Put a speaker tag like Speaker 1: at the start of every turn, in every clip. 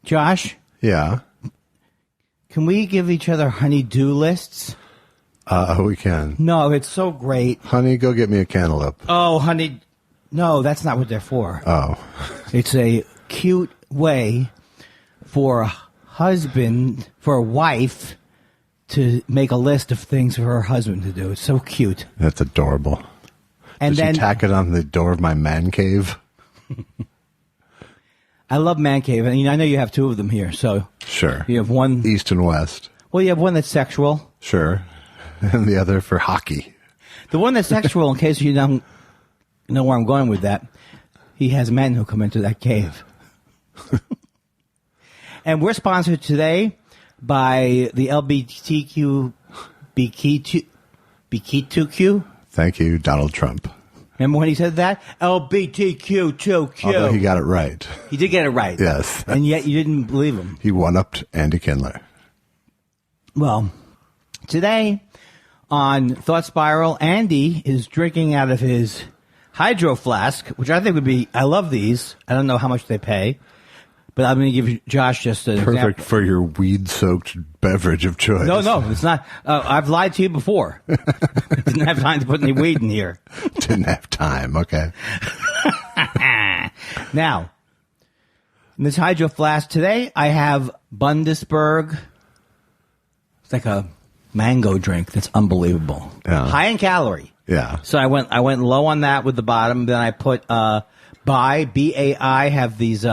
Speaker 1: Josh,
Speaker 2: Yeah.
Speaker 1: can we give each other honey-do lists?
Speaker 2: We can.
Speaker 1: No, it's so great.
Speaker 2: Honey, go get me a cantaloupe.
Speaker 1: Oh, honey. No, that's not what they're for.
Speaker 2: Oh.
Speaker 1: It's a cute way for a husband, for a wife, to make a list of things for her husband to do. It's so cute.
Speaker 2: That's adorable.
Speaker 1: And
Speaker 2: Does
Speaker 1: then
Speaker 2: she tack it on the door of my man cave?
Speaker 1: I love man cave. And I know you have two of them here. So
Speaker 2: Sure.
Speaker 1: you have one.
Speaker 2: East and West.
Speaker 1: Well, you have one that's sexual.
Speaker 2: Sure. And the other for hockey.
Speaker 1: The one that's sexual, in case you don't know where I'm going with that, he has men who come into that cave. And we're sponsored today by the LGBTQ BQ2Q.
Speaker 2: Thank you, Donald Trump.
Speaker 1: Remember when he said that? LGBTQ2Q.
Speaker 2: Although he got it right.
Speaker 1: He did get it right.
Speaker 2: Yes.
Speaker 1: And yet you didn't believe him.
Speaker 2: He one-upped Andy Kindler.
Speaker 1: Well, today on Thought Spiral, Andy is drinking out of his hydro flask, which I think would be, I love these. I don't know how much they pay, but I'm going to give Josh just an
Speaker 2: Perfect
Speaker 1: example.
Speaker 2: for your weed-soaked beverage of choice.
Speaker 1: No, it's not. I've lied to you before. Didn't have time to put any weed in here.
Speaker 2: Didn't have time. Okay.
Speaker 1: Now, in this hydro flask today, I have Bundesberg. It's like a mango drink that's unbelievable.
Speaker 2: Yeah.
Speaker 1: High in calorie.
Speaker 2: Yeah.
Speaker 1: So I went low on that with the bottom. Then I put BAI have these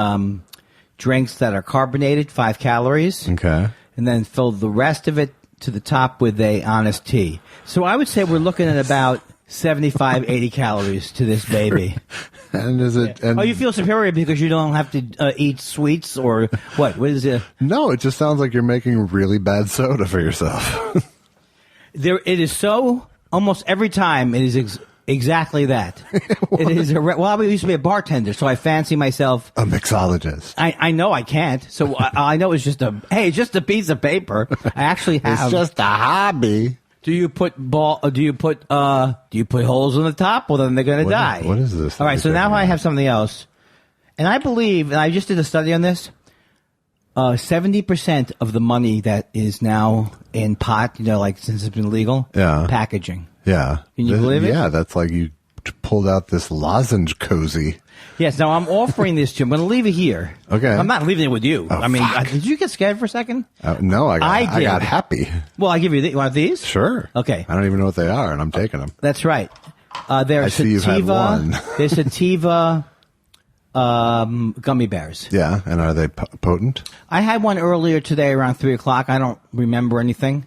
Speaker 1: drinks that are carbonated, 5 calories.
Speaker 2: Okay.
Speaker 1: And then filled the rest of it to the top with a honest tea. So I would say we're looking at about 75, 80 calories to this baby.
Speaker 2: And is it? And
Speaker 1: Oh, you feel superior because you don't have to eat sweets or what? What is it?
Speaker 2: No, it just sounds like you're making really bad soda for yourself.
Speaker 1: It is so almost every time it is exactly that. It is well, I used to be a bartender, so I fancy myself
Speaker 2: A mixologist.
Speaker 1: I know I can't, so I know it's just a piece of paper. I actually have.
Speaker 2: It's just a hobby.
Speaker 1: Do you put holes in the top? Well, then they're going to die.
Speaker 2: What is this?
Speaker 1: All right, so now I have something else, and I believe, and I just did a study on this. 70% of the money that is now in pot, like since it's been legal, packaging.
Speaker 2: Yeah.
Speaker 1: Can you believe it?
Speaker 2: Yeah, that's like you pulled out this lozenge cozy.
Speaker 1: Yes, now I'm offering this to you. I'm going to leave it here.
Speaker 2: Okay.
Speaker 1: I'm not leaving it with you.
Speaker 2: Oh,
Speaker 1: I mean,
Speaker 2: fuck.
Speaker 1: did you get scared for a second?
Speaker 2: No, I
Speaker 1: did.
Speaker 2: got happy.
Speaker 1: Well, I give you you want these?
Speaker 2: Sure.
Speaker 1: Okay.
Speaker 2: I don't even know what they are, and I'm taking them.
Speaker 1: That's right. They're
Speaker 2: I see you've had one.
Speaker 1: They're sativa gummy bears.
Speaker 2: Yeah, and are they potent?
Speaker 1: I had one earlier today around 3 o'clock. I don't remember anything.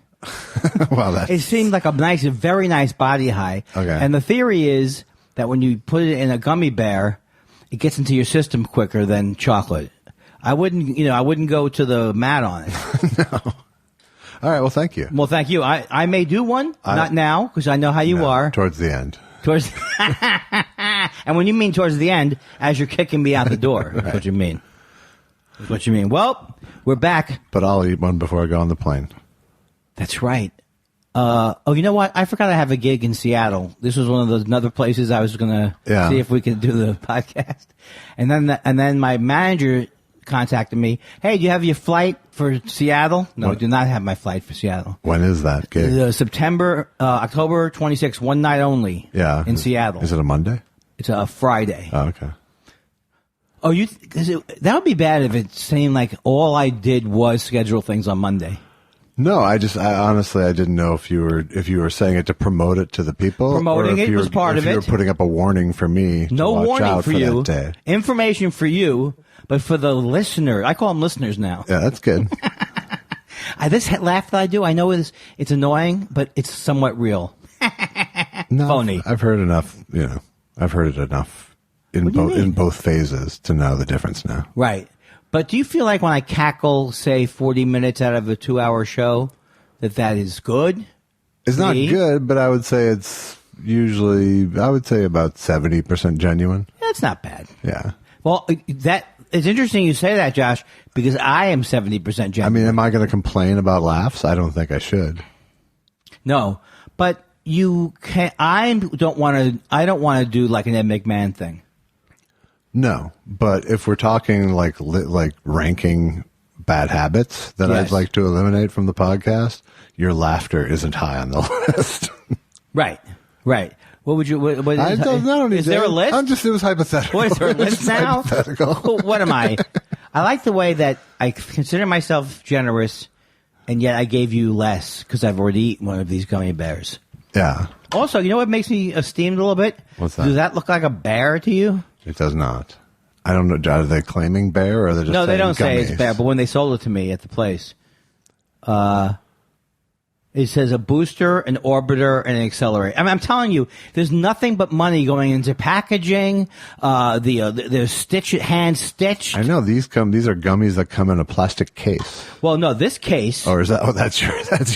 Speaker 2: Well,
Speaker 1: It seemed like a very nice body high.
Speaker 2: Okay.
Speaker 1: And the theory is that when you put it in a gummy bear, it gets into your system quicker than chocolate. I wouldn't go to the mat on it.
Speaker 2: No. All right, well, thank you.
Speaker 1: Well, thank you. I may do one, not now, because I know how you are.
Speaker 2: Towards the end.
Speaker 1: And when you mean towards the end, as you're kicking me out the door, that's what you mean. That's what you mean. Well, we're back.
Speaker 2: But I'll eat one before I go on the plane.
Speaker 1: That's right. You know what? I forgot I have a gig in Seattle. This was one of those another places I was going to see if we could do the podcast. And then my manager contacted me. Hey, do you have your flight for Seattle? No, I do not have my flight for Seattle.
Speaker 2: When is that gig?
Speaker 1: October 26th, one night only.
Speaker 2: Yeah.
Speaker 1: In Seattle.
Speaker 2: Is it a Monday?
Speaker 1: It's a Friday.
Speaker 2: Oh, okay.
Speaker 1: Oh, that would be bad if it seemed like all I did was schedule things on Monday.
Speaker 2: No, I honestly didn't know if you were saying it to promote it to the people.
Speaker 1: Promoting it was part of it.
Speaker 2: If you were putting up a warning for me.
Speaker 1: No
Speaker 2: to watch
Speaker 1: warning
Speaker 2: out
Speaker 1: for you.
Speaker 2: That day.
Speaker 1: Information for you, but for the listener, I call them listeners now.
Speaker 2: Yeah, that's good.
Speaker 1: This laugh that I do, I know it's annoying, but it's somewhat real.
Speaker 2: No,
Speaker 1: Phony.
Speaker 2: I've heard enough. I've heard it enough in both phases to know the difference now.
Speaker 1: Right. But do you feel like when I cackle, say, 40 minutes out of a 2-hour show, that is good?
Speaker 2: It's not good, but I would say it's usually, about 70% genuine.
Speaker 1: That's not bad.
Speaker 2: Yeah.
Speaker 1: Well, it's interesting you say that, Josh, because I am 70% genuine.
Speaker 2: I mean, am I going to complain about laughs? I don't think I should.
Speaker 1: No, but you can. I don't want to do like an Ed McMahon thing.
Speaker 2: No, but if we're talking like ranking bad habits that I'd like to eliminate from the podcast, your laughter isn't high on the list.
Speaker 1: Right. What would you? Is there a list?
Speaker 2: It was hypothetical.
Speaker 1: What, is there a list now? What am I? I like the way that I consider myself generous, and yet I gave you less because I've already eaten one of these gummy bears.
Speaker 2: Yeah.
Speaker 1: Also, you know what makes me esteemed a little bit?
Speaker 2: What's that?
Speaker 1: Does that look like a bear to you?
Speaker 2: It does not. I don't know. Are they claiming bear or are they just
Speaker 1: No, they don't
Speaker 2: gummies?
Speaker 1: say it's bear, but when they sold it to me at the place, it says a booster, an orbiter, and an accelerator. I mean, I'm telling you, there's nothing but money going into packaging. The hand stitched.
Speaker 2: I know these are gummies that come in a plastic case.
Speaker 1: Well, no, this case.
Speaker 2: Or is that? Oh, that's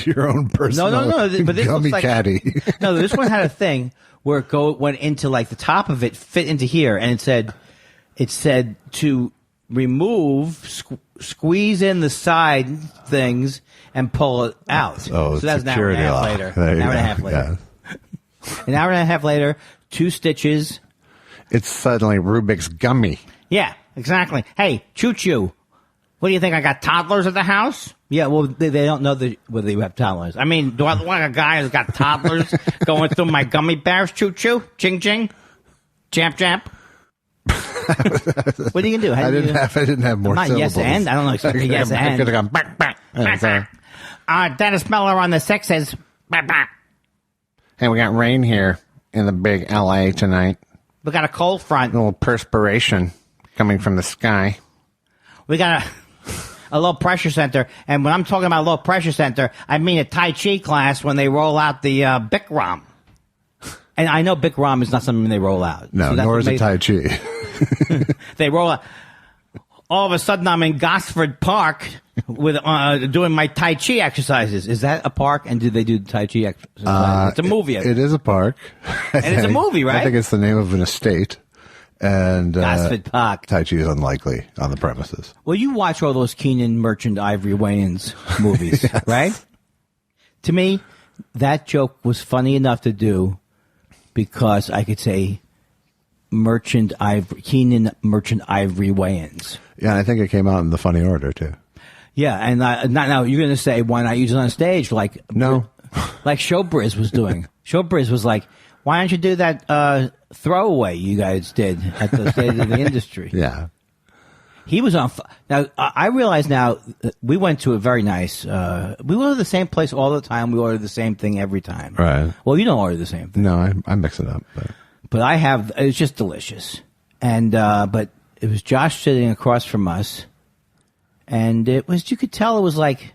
Speaker 2: your own personal.
Speaker 1: No. But this
Speaker 2: gummy
Speaker 1: looks like,
Speaker 2: caddy.
Speaker 1: No, this one had a thing where it went into like the top of it, fit into here, and it said to remove, squeeze in the side things and pull it out.
Speaker 2: Oh,
Speaker 1: so that's an hour and a half later. An hour and a half later. Yeah. An hour and a half later, 2 stitches.
Speaker 2: It's suddenly Rubik's gummy.
Speaker 1: Yeah, exactly. Hey, choo-choo. What do you think? I got toddlers at the house? Yeah, well, they don't know whether you have toddlers. I mean, do I look like a guy who's got toddlers going through my gummy bears? Choo-choo? Ching-ching? Champ-champ? What are you gonna do?
Speaker 2: I didn't have more syllables.
Speaker 1: Yes and I don't know. Expect yes and.
Speaker 2: Could have gone back.
Speaker 1: Dennis Miller on the 6s.
Speaker 2: Hey, we got rain here in the big LA tonight.
Speaker 1: We got a cold front.
Speaker 2: A little perspiration coming from the sky.
Speaker 1: We got a low pressure center, and when I'm talking about low pressure center, I mean a Tai Chi class when they roll out the Bikram. And I know Bikram is not something they roll out.
Speaker 2: No,
Speaker 1: so
Speaker 2: nor is it Tai Chi.
Speaker 1: They roll out. All of a sudden, I'm in Gosford Park with doing my Tai Chi exercises. Is that a park? And do they do Tai Chi exercises? It's a movie.
Speaker 2: It is a park.
Speaker 1: And it's a movie, right?
Speaker 2: I think it's the name of an estate. And
Speaker 1: Gosford Park.
Speaker 2: Tai Chi is unlikely on the premises.
Speaker 1: Well, you watch all those Keenan Merchant Ivory Wayans movies,
Speaker 2: Yes.
Speaker 1: Right? To me, that joke was funny enough to do because I could say Keenan Merchant Ivory Wayans.
Speaker 2: Yeah, I think it came out in the funny order, too.
Speaker 1: Yeah, and now you're going to say, why not use it on stage? Like Showbiz was doing. Showbiz was like, why don't you do that throwaway you guys did at the State of the Industry?
Speaker 2: Yeah.
Speaker 1: He was on. Now, I realize now, we went to a very nice, we go to the same place all the time. We order the same thing every time.
Speaker 2: Right.
Speaker 1: Well, you don't order the same thing.
Speaker 2: No, I mix it up.
Speaker 1: But I have, it's just delicious. And, but it was Josh sitting across from us. And it was, you could tell it was like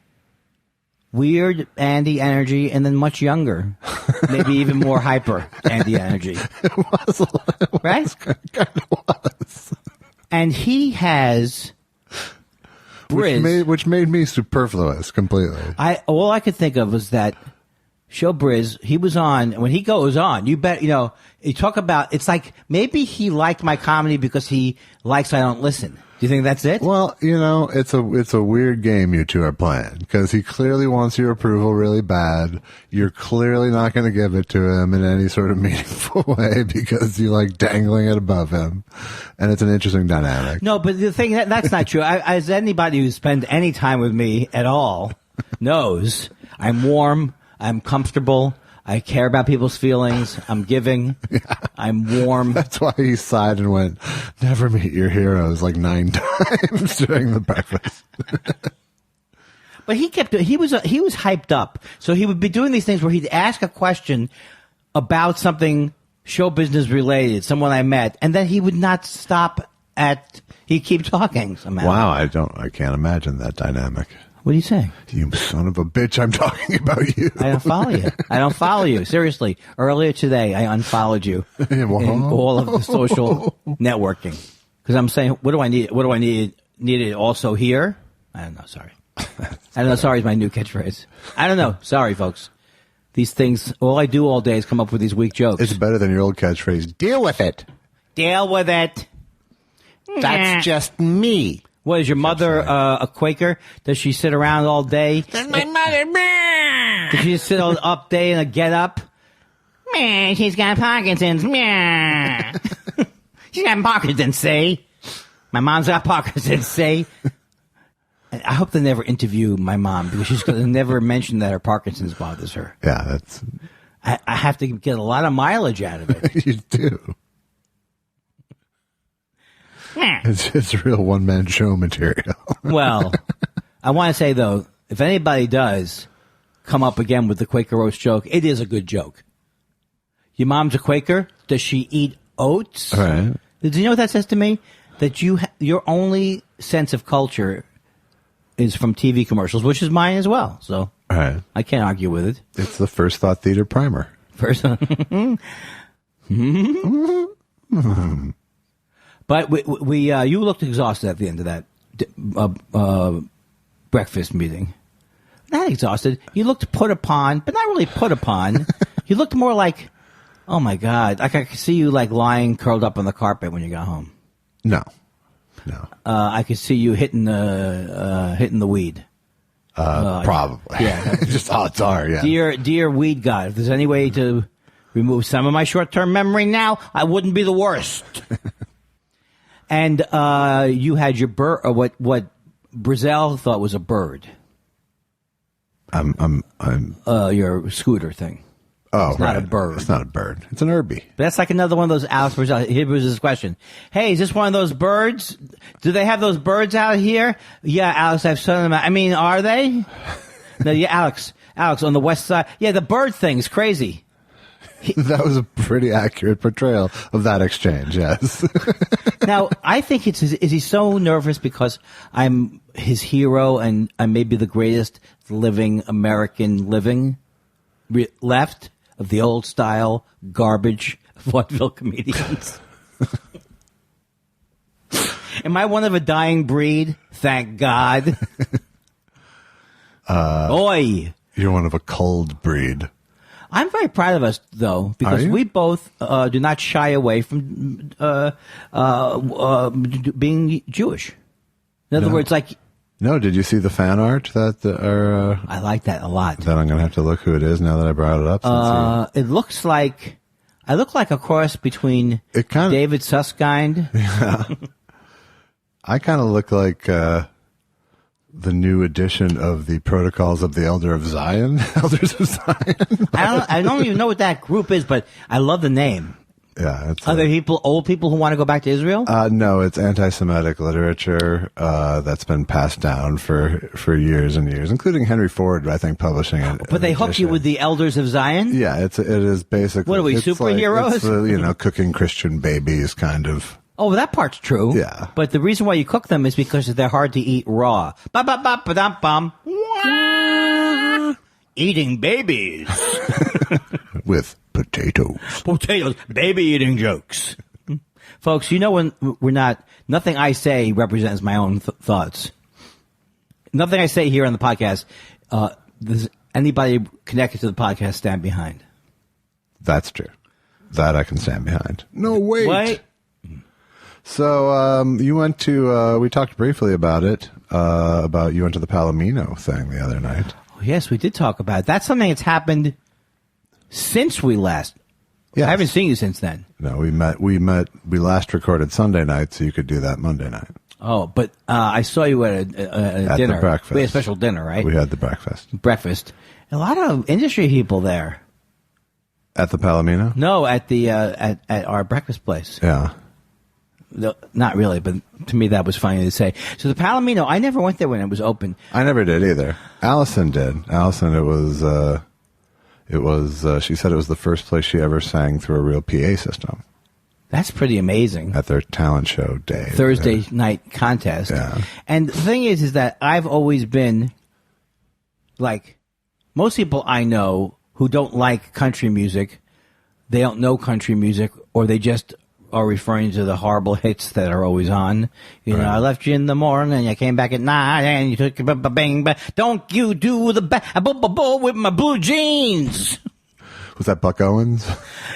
Speaker 1: weird Andy energy and then much younger. Maybe even more hyper Andy energy.
Speaker 2: It was.
Speaker 1: Right?
Speaker 2: Kind of was.
Speaker 1: And he has Briz.
Speaker 2: Which made me superfluous completely.
Speaker 1: All I could think of was that Showbiz, he was on, when he goes on, you bet, you talk about, it's like, maybe he liked my comedy because he likes I Don't Listen. Do you think that's it?
Speaker 2: Well, it's a weird game you two are playing because he clearly wants your approval really bad. You're clearly not going to give it to him in any sort of meaningful way because you like dangling it above him, and it's an interesting dynamic.
Speaker 1: No, but the thing that's not true. As anybody who spends any time with me at all knows, I'm warm, I'm comfortable. I care about people's feelings. I'm giving. Yeah. I'm warm.
Speaker 2: That's why he sighed and went, "Never meet your heroes" like 9 times during the breakfast.
Speaker 1: But he was hyped up. So he would be doing these things where he'd ask a question about something show business related, someone I met, and then he would not stop he'd keep talking somehow.
Speaker 2: Wow, I can't imagine that dynamic.
Speaker 1: What are you saying?
Speaker 2: You son of a bitch, I'm talking about you.
Speaker 1: I don't follow you. Seriously. Earlier today, I unfollowed you in all of the social networking. Because I'm saying, what do I need? What do I need? Need it also here? I don't know. Sorry. I don't know. Sorry is my new catchphrase. I don't know. Sorry, folks. These things, all I do all day is come up with these weak jokes.
Speaker 2: It's better than your old catchphrase. Deal with it.
Speaker 1: Deal with it.
Speaker 2: That's just me.
Speaker 1: What, is your mother a Quaker? Does she sit around all day?
Speaker 3: That's my mother.
Speaker 1: Does she just sit all day in a get up? She's got Parkinson's. She's got Parkinson's, see? My mom's got Parkinson's, see? I hope they never interview my mom because she's going to never mention that her Parkinson's bothers her.
Speaker 2: Yeah, that's...
Speaker 1: I have to get a lot of mileage out of it.
Speaker 2: You do. It's real one-man show material.
Speaker 1: Well, I want to say, though, if anybody does come up again with the Quaker Oats joke, it is a good joke. Your mom's a Quaker? Does she eat oats?
Speaker 2: All right.
Speaker 1: Do you know what that says to me? That your only sense of culture is from TV commercials, which is mine as well. So
Speaker 2: all right.
Speaker 1: I can't argue with it.
Speaker 2: It's the First Thought Theater primer.
Speaker 1: But you looked exhausted at the end of that breakfast meeting. Not exhausted. You looked put upon, but not really put upon. You looked more like, oh my God, like I could see you like lying curled up on the carpet when you got home.
Speaker 2: No.
Speaker 1: I could see you hitting the weed.
Speaker 2: Probably.
Speaker 1: Yeah.
Speaker 2: Just odds are, yeah.
Speaker 1: Dear weed God, if there's any way to remove some of my short-term memory now, I wouldn't be the worst. And you had your bird, or what Brazil thought was a bird. Your scooter thing.
Speaker 2: Oh,
Speaker 1: it's not a bird.
Speaker 2: It's not a bird. It's an Herbie.
Speaker 1: But that's like another one of those Alex Brazil. Here was his question. Hey, is this one of those birds? Do they have those birds out here? Yeah, Alex, I've seen them out. I mean, are they? No, yeah, Alex, on the west side. Yeah, the bird thing is crazy.
Speaker 2: That was a pretty accurate portrayal of that exchange, yes.
Speaker 1: Now, I think is he so nervous because I'm his hero and I may be the greatest living American left of the old style garbage vaudeville comedians? Am I one of a dying breed? Thank God. Oi!
Speaker 2: You're one of a cold breed.
Speaker 1: I'm very proud of us, though, because we both do not shy away from being Jewish. In other words, like...
Speaker 2: No, did you see the fan art that
Speaker 1: I like that a lot.
Speaker 2: That I'm going to have to look who it is now that I brought it up.
Speaker 1: It looks like... I look like a cross between David Susskind.
Speaker 2: Yeah. I kind of look like the new edition of the Protocols of the Elders of Zion.
Speaker 1: I don't even know what that group is, but I love the name.
Speaker 2: Yeah.
Speaker 1: Are there old people who want to go back to Israel?
Speaker 2: No, it's anti-Semitic literature that's been passed down for years and years, including Henry Ford, I think, publishing it.
Speaker 1: But they hook you with the Elders of Zion?
Speaker 2: Yeah, it is basically...
Speaker 1: What are we, superheroes?
Speaker 2: It's cooking Christian babies kind of...
Speaker 1: Oh, that part's true.
Speaker 2: Yeah.
Speaker 1: But the reason why you cook them is because they're hard to eat raw. Ba-ba-ba-ba-dum-bum. Eating babies.
Speaker 2: With potatoes.
Speaker 1: Potatoes. Baby eating jokes. Folks, when we're not... Nothing I say represents my own thoughts. Nothing I say here on the podcast, does anybody connected to the podcast stand behind?
Speaker 2: That's true. That I can stand behind. No, wait. So you went to, we talked briefly about it, about you went to the Palomino thing the other night.
Speaker 1: Oh, yes, we did talk about it. That's something that's happened since we last. Yes. I haven't seen you since then.
Speaker 2: No, we last recorded Sunday night, so you could do that Monday night.
Speaker 1: Oh, but I saw you at a dinner.
Speaker 2: The breakfast.
Speaker 1: We had a special dinner, right?
Speaker 2: We had the breakfast.
Speaker 1: A lot of industry people there.
Speaker 2: At the Palomino?
Speaker 1: No, at the at our breakfast place.
Speaker 2: Yeah.
Speaker 1: No, not really, but to me that was funny to say. So the Palomino, I never went there when it was open.
Speaker 2: I never did either. Allison did. Allison, it was. She said it was the first place she ever sang through a real PA system.
Speaker 1: That's pretty amazing.
Speaker 2: At their talent show day,
Speaker 1: Thursday night contest.
Speaker 2: Yeah.
Speaker 1: And the thing is that I've always been like most people I know who don't like country music. They don't know country music, or they just are referring to the horrible hits that are always on. You know, I left you in the morning and I came back at night and you took a bang. Don't you do the with my blue jeans.
Speaker 2: Was that Buck Owens?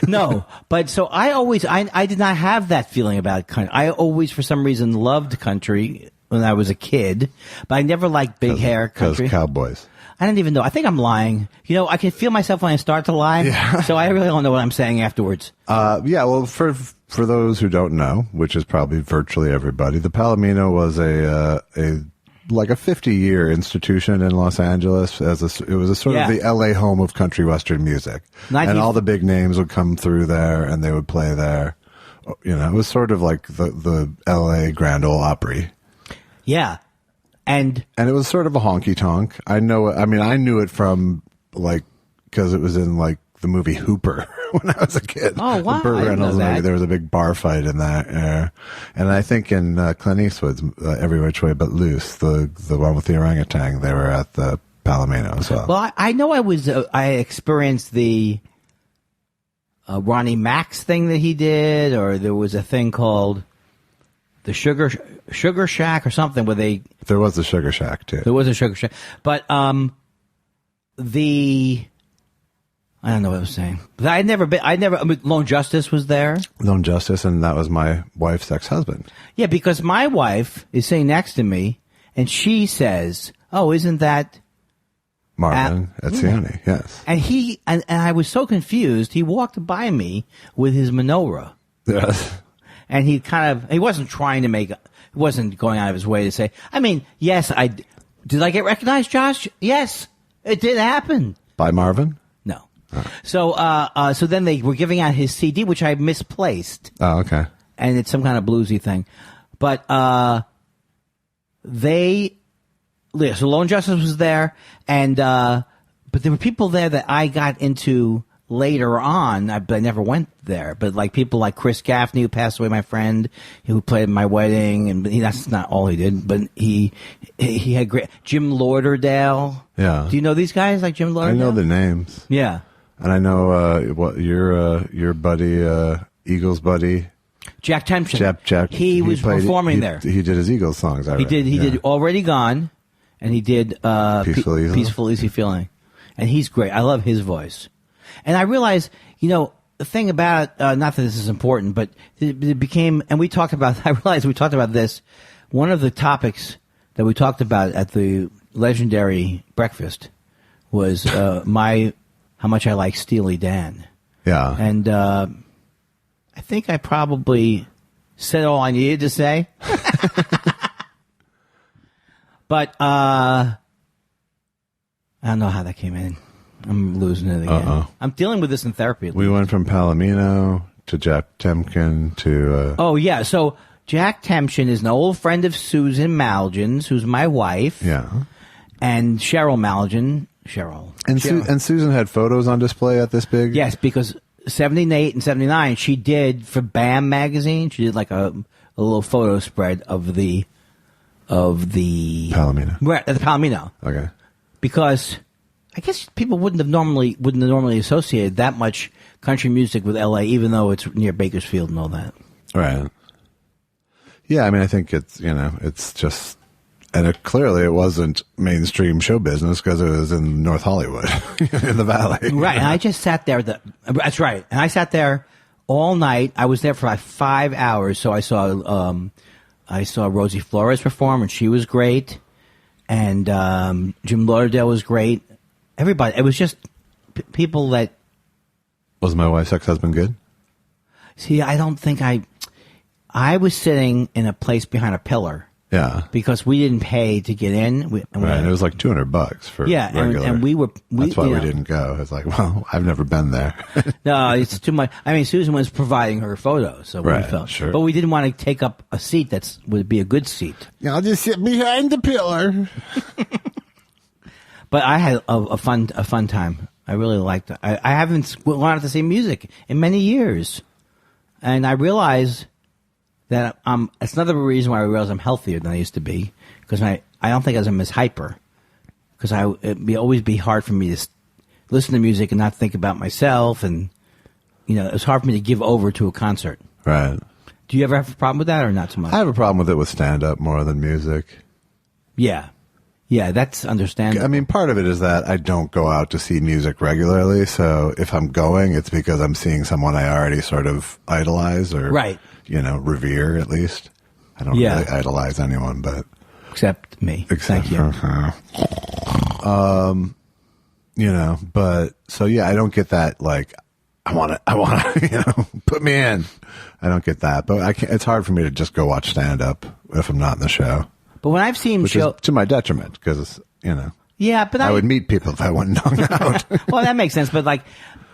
Speaker 1: No, but so I did not have that feeling about country. I always, for some reason, loved country when I was a kid, but I never liked big hair country.
Speaker 2: Because cowboys.
Speaker 1: I don't even know. I think I'm lying. I can feel myself when I start to lie.
Speaker 2: Yeah.
Speaker 1: So I really don't know what I'm saying afterwards.
Speaker 2: Yeah, well, for those who don't know, which is probably virtually everybody, the Palomino was a like a 50-year institution in Los Angeles. It was a sort of the LA home of country western music. And all the big names would come through there and they would play there. You know, it was sort of like the LA Grand Ole Opry.
Speaker 1: Yeah. And
Speaker 2: it was sort of a honky tonk. I knew it from like, because it was in like the movie Hooper when I was a kid.
Speaker 1: Oh, wow.
Speaker 2: The Burt Reynolds movie. There was a big bar fight in that. And I think in Clint Eastwood's Every Which Way But Loose, the one with the orangutan, they were at the Palomino as well.
Speaker 1: Well, I know I experienced the Ronnie Max thing that he did, or there was a thing called the Sugar Shack or something where they...
Speaker 2: There was the Sugar Shack, too.
Speaker 1: There was a Sugar Shack. But I don't know what I was saying. But I mean, Lone Justice was there.
Speaker 2: Lone Justice, and that was my wife's ex-husband.
Speaker 1: Yeah, because my wife is sitting next to me, and she says, "Oh, isn't that
Speaker 2: Marvin Etzioni?" Yes.
Speaker 1: And I was so confused. He walked by me with his menorah.
Speaker 2: Yes.
Speaker 1: And he wasn't trying to he wasn't going out of his way to say, I mean, yes, did I get recognized, Josh? Yes, it did happen.
Speaker 2: By Marvin?
Speaker 1: No. Oh. So then they were giving out his CD, which I misplaced.
Speaker 2: Oh, okay.
Speaker 1: And it's some kind of bluesy thing. But so Lone Justice was there, and but there were people there that I got into later on. I never went there, but like people like Chris Gaffney, who passed away, my friend, who played at my wedding, and that's not all he did, but he had great Jim Lauderdale.
Speaker 2: Yeah.
Speaker 1: Do you know these guys like Jim Lauderdale?
Speaker 2: I know the names.
Speaker 1: Yeah.
Speaker 2: And I know what your buddy, Eagles buddy,
Speaker 1: Jack Tempchin.
Speaker 2: Jack.
Speaker 1: He was performing there.
Speaker 2: He did his Eagles songs.
Speaker 1: He did Already Gone, and he did Peaceful Easy Feeling, and he's great. I love his voice. And I realized, the thing about not that this is important, but it became, and we talked about. I realized we talked about this. One of the topics that we talked about at the legendary breakfast was how much I like Steely Dan.
Speaker 2: Yeah.
Speaker 1: And I think I probably said all I needed to say. But I don't know how that came in. I'm losing it again.
Speaker 2: Uh-oh.
Speaker 1: I'm dealing with this in therapy.
Speaker 2: We went from Palomino to Jack Temkin to...
Speaker 1: Oh, yeah. So Jack Tempchin is an old friend of Susan Malgin's, who's my wife.
Speaker 2: Yeah.
Speaker 1: And Cheryl Malgin.
Speaker 2: And Susan had photos on display at this big...
Speaker 1: Yes, because 78 and 79, she did, for BAM magazine, she did like a little photo spread of the
Speaker 2: Palomino.
Speaker 1: Right, at the Palomino.
Speaker 2: Okay.
Speaker 1: Because I guess people wouldn't have normally associated that much country music with LA, even though it's near Bakersfield and all that.
Speaker 2: Right. Yeah, I mean, I think it's just... And clearly it wasn't mainstream show business because it was in North Hollywood, in the Valley.
Speaker 1: Right, and I just sat there. That's right. And I sat there all night. I was there for like 5 hours. So I saw Rosie Flores perform, and she was great. And Jim Lauderdale was great. Everybody. It was just people that...
Speaker 2: Was my wife's ex-husband good?
Speaker 1: See, I don't think I was sitting in a place behind a pillar.
Speaker 2: Yeah,
Speaker 1: because we didn't pay to get in.
Speaker 2: Right, it was like $200 for regular.
Speaker 1: and we were.
Speaker 2: That's why we didn't go. It's like, well, I've never been there.
Speaker 1: No, it's too much. I mean, Susan was providing her photos, so we felt
Speaker 2: sure.
Speaker 1: But we didn't want to take up a seat would be a good seat.
Speaker 2: Yeah, I'll just sit behind the pillar.
Speaker 1: But I had a fun time. I really liked it. I haven't wanted to see music in many years, and I realized that it's another reason why I realize I'm healthier than I used to be, because I don't think I'm as hyper, because it'd always be hard for me to listen to music and not think about myself, and it's hard for me to give over to a concert.
Speaker 2: Right.
Speaker 1: Do you ever have a problem with that, or not so much?
Speaker 2: I have a problem with it with stand-up more than music.
Speaker 1: Yeah, that's understandable.
Speaker 2: I mean, part of it is that I don't go out to see music regularly, so if I'm going, it's because I'm seeing someone I already sort of idolize or revere, at least. I don't really idolize anyone, but...
Speaker 1: Except me. Thank you.
Speaker 2: But, so yeah, I don't get that, like, I want to, put me in. I don't get that, but it's hard for me to just go watch stand-up if I'm not in the show.
Speaker 1: But when I've seen
Speaker 2: which is to my detriment because,
Speaker 1: yeah, but
Speaker 2: I would meet people if I went and hung out.
Speaker 1: Well, that makes sense. But like,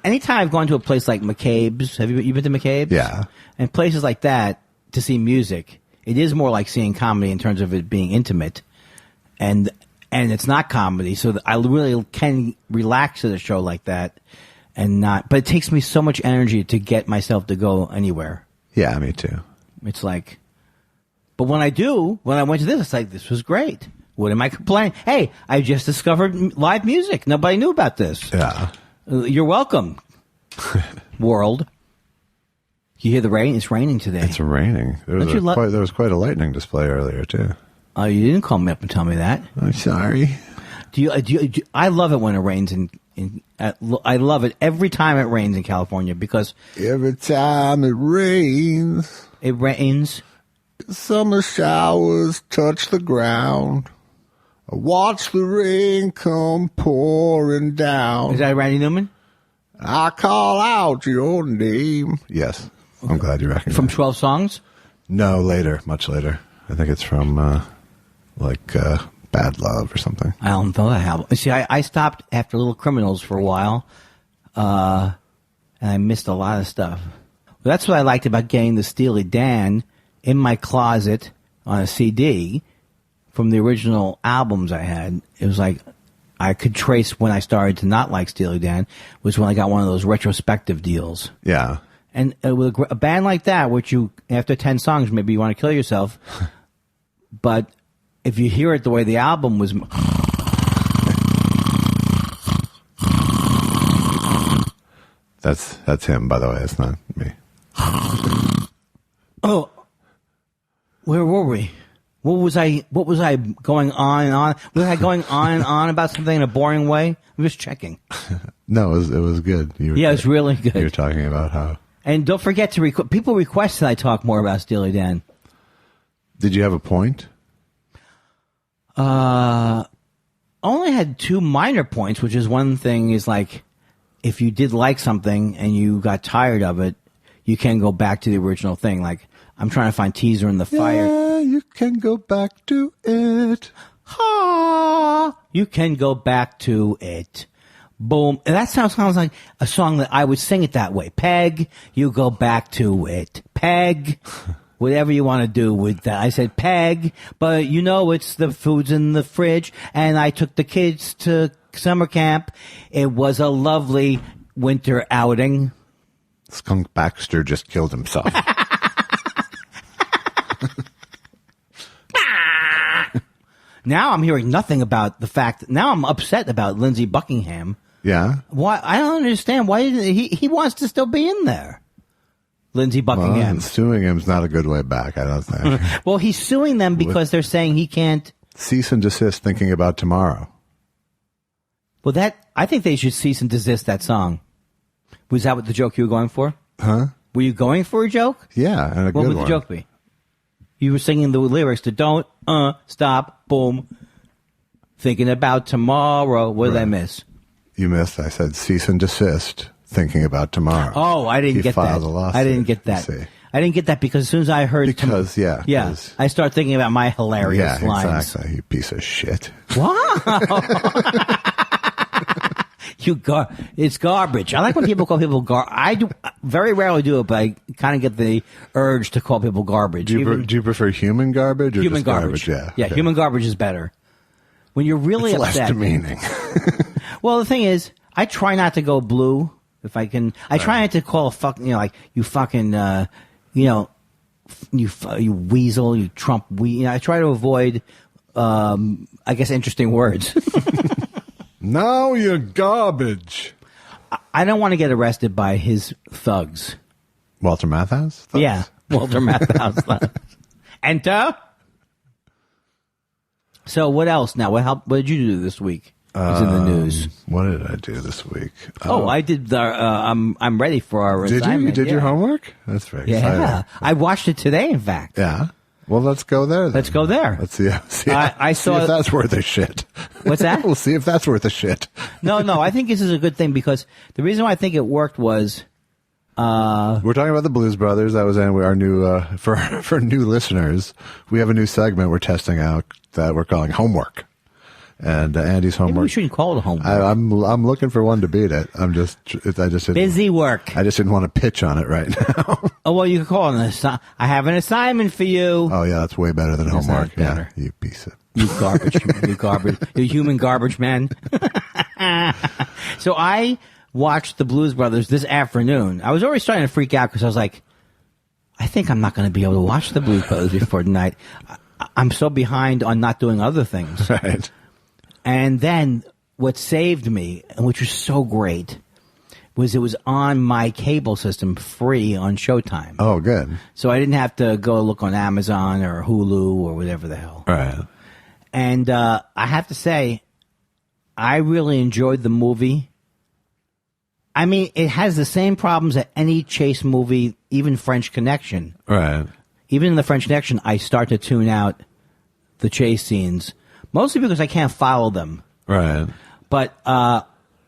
Speaker 1: anytime I've gone to a place like McCabe's, have you been to McCabe's?
Speaker 2: Yeah.
Speaker 1: And places like that to see music, it is more like seeing comedy in terms of it being intimate, and it's not comedy, so I really can relax at a show like that, and not. But it takes me so much energy to get myself to go anywhere.
Speaker 2: Yeah, me too.
Speaker 1: It's like, but when I went to this, it's like, this was great. What am I complaining? Hey, I just discovered live music. Nobody knew about this.
Speaker 2: Yeah.
Speaker 1: You're welcome, world. You hear the rain? It's raining today.
Speaker 2: It's raining. There was quite a lightning display earlier too.
Speaker 1: Oh, you didn't call me up and tell me that.
Speaker 2: I'm sorry.
Speaker 1: I love it when it rains I love it every time it rains in California because
Speaker 2: every time it rains, summer showers touch the ground. I watch the rain come pouring down.
Speaker 1: Is that Randy Newman?
Speaker 2: I call out your name. Yes. I'm glad you recognize.
Speaker 1: From 12 Songs?
Speaker 2: No, later. Much later. I think it's from, Bad Love or something.
Speaker 1: I don't know that album. See, I stopped after Little Criminals for a while, and I missed a lot of stuff. Well, that's what I liked about getting the Steely Dan in my closet on a CD from the original albums I had. It was like I could trace when I started to not like Steely Dan was when I got one of those retrospective deals.
Speaker 2: Yeah.
Speaker 1: And with a band like that, which you, after 10 songs, maybe you want to kill yourself. But if you hear it the way the album was...
Speaker 2: That's him, by the way. It's not me.
Speaker 1: Oh, where were we? What was I going on and on? Was I going on and on about something in a boring way? I'm just checking.
Speaker 2: No, it was good.
Speaker 1: It was really good.
Speaker 2: You were talking about how... And
Speaker 1: don't forget to people request that I talk more about Steely Dan.
Speaker 2: Did you have a point?
Speaker 1: Only had two minor points, which is one thing is like, if you did like something and you got tired of it, you can go back to the original thing. Like, I'm trying to find Teaser in the Fire.
Speaker 2: Yeah, you can go back to it.
Speaker 1: Ha! You can go back to it. Boom. And that sounds like a song that I would sing it that way. Peg, you go back to it. Peg. Whatever you want to do with that. I said Peg, but it's the food's in the fridge, and I took the kids to summer camp. It was a lovely winter outing.
Speaker 2: Skunk Baxter just killed himself.
Speaker 1: Now I'm hearing nothing about the fact. Now I'm upset about Lindsey Buckingham.
Speaker 2: Yeah.
Speaker 1: Why? I don't understand. Why he wants to still be in there? Lindsey Buckingham.
Speaker 2: Well, suing him's not a good way back, I don't think.
Speaker 1: Well, he's suing them because they're saying he can't
Speaker 2: cease and desist thinking about tomorrow.
Speaker 1: Well, I think they should cease and desist that song. Was that what the joke you were going for?
Speaker 2: Huh?
Speaker 1: Were you going for a joke?
Speaker 2: Yeah, and a good one.
Speaker 1: What would the joke be? You were singing the lyrics to "Don't Stop, Boom, Thinking About Tomorrow." What did I miss?
Speaker 2: You missed. I said cease and desist thinking about tomorrow.
Speaker 1: Oh, I didn't get that. I didn't get that. I didn't get that because as soon as I heard... I start thinking about my hilarious lines.
Speaker 2: Yeah, exactly. You piece of shit.
Speaker 1: Wow. It's garbage. I like when people call people garbage. I do very rarely do it, but I kind of get the urge to call people garbage.
Speaker 2: Do you prefer human garbage or
Speaker 1: human
Speaker 2: just
Speaker 1: garbage?
Speaker 2: Yeah,
Speaker 1: okay. Human garbage is better. When you're really
Speaker 2: it's
Speaker 1: upset.
Speaker 2: Less demeaning.
Speaker 1: Well, the thing is, I try not to go blue if I can. I try not to call you fucking, you weasel, you Trump. I try to avoid, I guess, interesting words.
Speaker 2: No, you're garbage.
Speaker 1: I don't want to get arrested by his thugs.
Speaker 2: Walter Matthau's thugs?
Speaker 1: Yeah, Walter Matthau's thugs. Enter. So what else now? What did you do this week? It's in the news.
Speaker 2: What did I do this week?
Speaker 1: I did. I'm ready for our assignment.
Speaker 2: You did your homework? That's very exciting.
Speaker 1: Yeah, I watched it today. In fact.
Speaker 2: Yeah. Well, let's go there then.
Speaker 1: Let's go there.
Speaker 2: Let's see see if that's worth a shit.
Speaker 1: What's that?
Speaker 2: We'll see if that's worth a shit.
Speaker 1: No, I think this is a good thing because the reason why I think it worked was
Speaker 2: We're talking about the Blues Brothers. That was our new for new listeners. We have a new segment we're testing out that we're calling Homework. And Andy's homework.
Speaker 1: Maybe we shouldn't call it homework.
Speaker 2: I'm looking for one to beat it. I just didn't,
Speaker 1: busy work.
Speaker 2: I just didn't want to pitch on it right now.
Speaker 1: Oh well, you could call it an assignment. I have an assignment for you.
Speaker 2: Oh yeah, that's way better than homework.
Speaker 1: Better.
Speaker 2: Yeah, you piece of
Speaker 1: you garbage, you human garbage man. So I watched the Blues Brothers this afternoon. I was already starting to freak out because I was like, I think I'm not going to be able to watch the Blues Brothers before tonight. I'm so behind on not doing other things.
Speaker 2: Right.
Speaker 1: And then what saved me, which was so great, was it was on my cable system free on Showtime.
Speaker 2: Oh, good.
Speaker 1: So I didn't have to go look on Amazon or Hulu or whatever the hell.
Speaker 2: Right.
Speaker 1: And I have to say, I really enjoyed the movie. I mean, it has the same problems that any chase movie, even French Connection.
Speaker 2: Right.
Speaker 1: Even in the French Connection, I start to tune out the chase scenes. Mostly because I can't follow them.
Speaker 2: Right.
Speaker 1: But I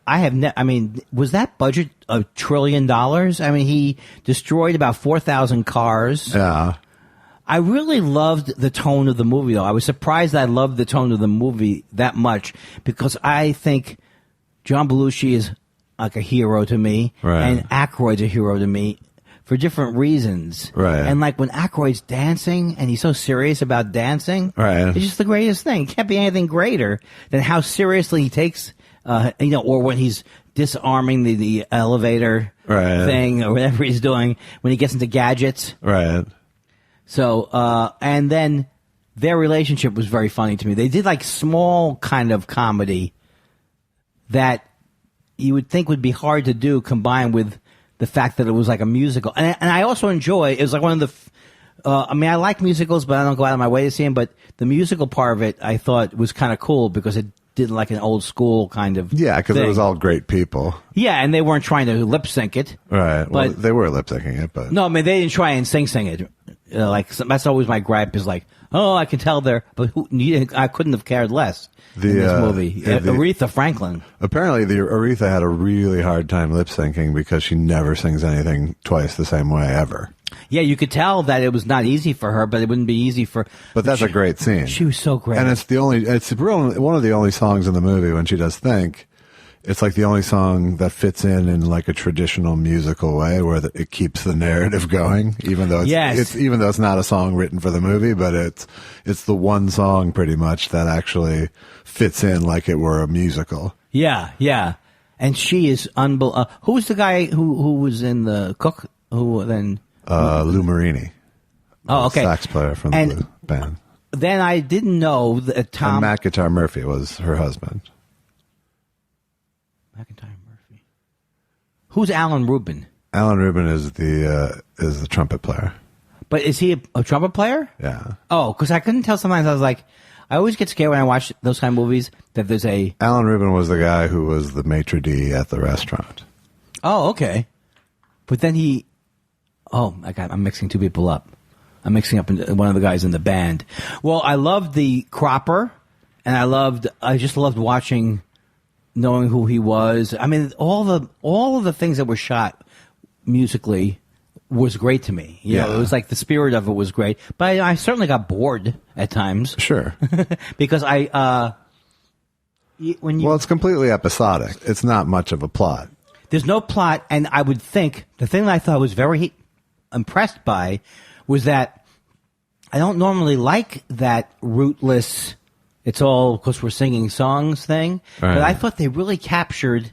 Speaker 1: have I mean, was that budget $1 trillion? I mean, he destroyed about 4,000 cars.
Speaker 2: Yeah.
Speaker 1: I really loved the tone of the movie, though. I was surprised I loved the tone of the movie that much because I think John Belushi is like a hero to me.
Speaker 2: Right.
Speaker 1: And Aykroyd's a hero to me. For different reasons.
Speaker 2: Right.
Speaker 1: And like when Aykroyd's dancing and he's so serious about dancing.
Speaker 2: Right.
Speaker 1: It's just the greatest thing. It can't be anything greater than how seriously he takes, or when he's disarming the elevator thing or whatever he's doing when he gets into gadgets.
Speaker 2: Right.
Speaker 1: So, and then their relationship was very funny to me. They did like small kind of comedy that you would think would be hard to do combined with the fact that it was like a musical. And I also enjoy, it was like one of the, I mean, I like musicals, but I don't go out of my way to see them. But the musical part of it, I thought was kind of cool because it did like an old school kind of
Speaker 2: Yeah, because it was all great people.
Speaker 1: Yeah, and they weren't trying to lip sync it.
Speaker 2: Right.
Speaker 1: But
Speaker 2: Well, they were lip syncing it, but.
Speaker 1: no, I mean, they didn't try and sing it. That's always my gripe is like, oh, I can tell there, but I couldn't have cared less in this movie. Aretha Franklin.
Speaker 2: Apparently, Aretha had a really hard time lip syncing because she never sings anything twice the same way ever.
Speaker 1: Yeah, you could tell that it was not easy for her, but it wouldn't be easy for.
Speaker 2: But that's a great scene.
Speaker 1: She was so great,
Speaker 2: and it's one of the only songs in the movie when she does think. It's like the only song that fits in like a traditional musical way where it keeps the narrative going, even though it's not a song written for the movie, but it's the one song pretty much that actually fits in like it were a musical.
Speaker 1: Yeah, yeah. And she is unbelievable. Who's the guy who was in the Cook? Who then?
Speaker 2: Lou Marini.
Speaker 1: Oh, okay.
Speaker 2: Sax player from the Blue band.
Speaker 1: Then I didn't know that Tom.
Speaker 2: And Matt Guitar Murphy was her husband.
Speaker 1: McIntyre Murphy. Who's Alan Rubin?
Speaker 2: Alan Rubin is the trumpet player.
Speaker 1: But is he a trumpet player?
Speaker 2: Yeah.
Speaker 1: Oh, because I couldn't tell sometimes. I was like, I always get scared when I watch those kind of movies that there's a...
Speaker 2: Alan Rubin was the guy who was the maitre d' at the restaurant.
Speaker 1: Oh, okay. But then he... Oh, I'm mixing two people up. I'm mixing up one of the guys in the band. Well, I loved the Cropper, and I just loved watching... knowing who he was. I mean, all of the things that were shot musically was great to me. You know, it was like the spirit of it was great. But I certainly got bored at times.
Speaker 2: Sure.
Speaker 1: Because well,
Speaker 2: it's completely episodic. It's not much of a plot.
Speaker 1: There's no plot, and I would think the thing that I thought I was very impressed by was that I don't normally like that rootless... It's all because we're singing songs thing. Right. But I thought they really captured...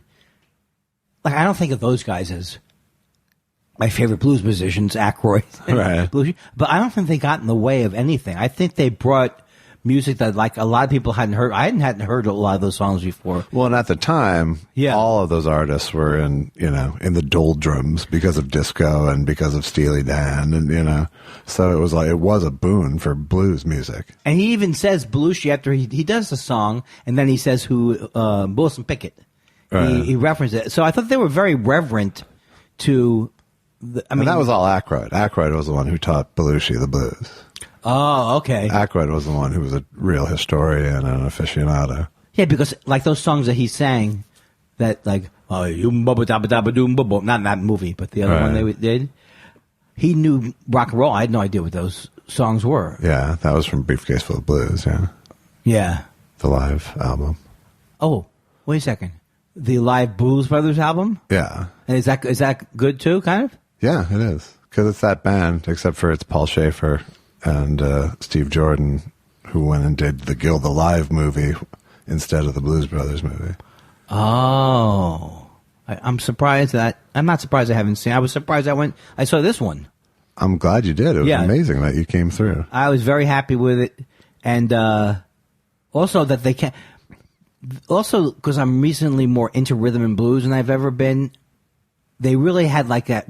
Speaker 1: Like, I don't think of those guys as my favorite blues musicians, Aykroyd.
Speaker 2: Right.
Speaker 1: Blues, but I don't think they got in the way of anything. I think they brought music that, like, a lot of people hadn't heard. I hadn't heard a lot of those songs before.
Speaker 2: Well, and at the time, all of those artists were in the doldrums because of disco and because of Steely Dan, and, so it was a boon for blues music. And
Speaker 1: he even says Belushi after he does the song, and then he says who, Wilson Pickett. Right. He referenced it. So I thought they were very reverent to,
Speaker 2: and that was all Aykroyd. Aykroyd was the one who taught Belushi the blues.
Speaker 1: Oh, okay.
Speaker 2: Aykroyd was the one who was a real historian and an aficionado.
Speaker 1: Yeah, because like those songs that he sang, That like not in that movie, but the other one they did. He knew rock and roll. I had no idea what those songs were.
Speaker 2: Yeah, that was from Briefcase Full of Blues. Yeah.
Speaker 1: Yeah.
Speaker 2: The live album.
Speaker 1: Oh, wait a second. The live Blues Brothers album?
Speaker 2: Yeah.
Speaker 1: And is that good too, kind of?
Speaker 2: Yeah, it is. Because it's that band, except for it's Paul Schaefer and Steve Jordan, who went and did the Gilda Live movie instead of the Blues Brothers movie.
Speaker 1: Oh. I'm surprised that... I'm not surprised I haven't seen... I was surprised I saw this one.
Speaker 2: I'm glad you did. It was amazing that you came through.
Speaker 1: I was very happy with it. And also that they can't... Also, because I'm recently more into rhythm and blues than I've ever been, they really had like a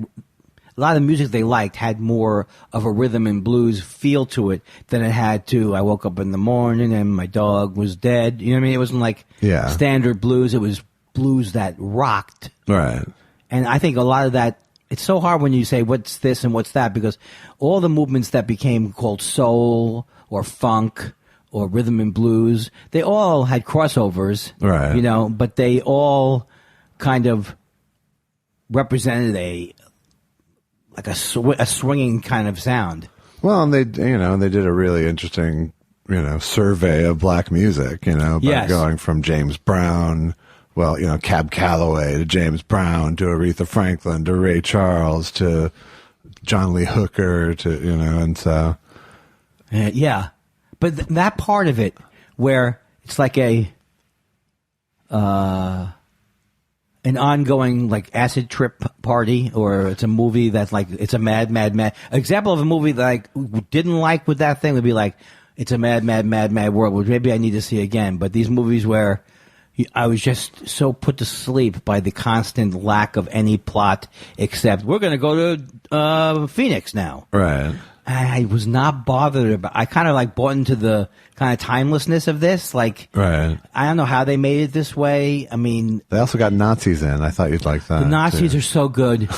Speaker 1: lot of the music they liked had more of a rhythm and blues feel to it than it had to I woke up in the morning and my dog was dead. You know what I mean? It wasn't like standard blues. It was blues that rocked.
Speaker 2: Right.
Speaker 1: And I think a lot of that, it's so hard when you say what's this and what's that, because all the movements that became called soul or funk or rhythm and blues, they all had crossovers,
Speaker 2: right?
Speaker 1: You know, but they all kind of represented a swinging kind of sound.
Speaker 2: Well, and they did a really interesting, survey of black music, by going from James Brown, Cab Calloway to James Brown to Aretha Franklin to Ray Charles to John Lee Hooker to, and so.
Speaker 1: Yeah. But that part of it, where it's like an ongoing like acid trip party, or it's a movie that's like it's a mad. Example of a movie that I didn't like with that thing would be like it's a mad world, which maybe I need to see again. But these movies where I was just so put to sleep by the constant lack of any plot, except we're going to go to Phoenix now,
Speaker 2: right?
Speaker 1: I was not bothered about. I kind of like bought into the kind of timelessness of this. Like,
Speaker 2: right.
Speaker 1: I don't know how they made it this way. I mean,
Speaker 2: they also got Nazis in. I thought you'd like that.
Speaker 1: The Nazis are so good.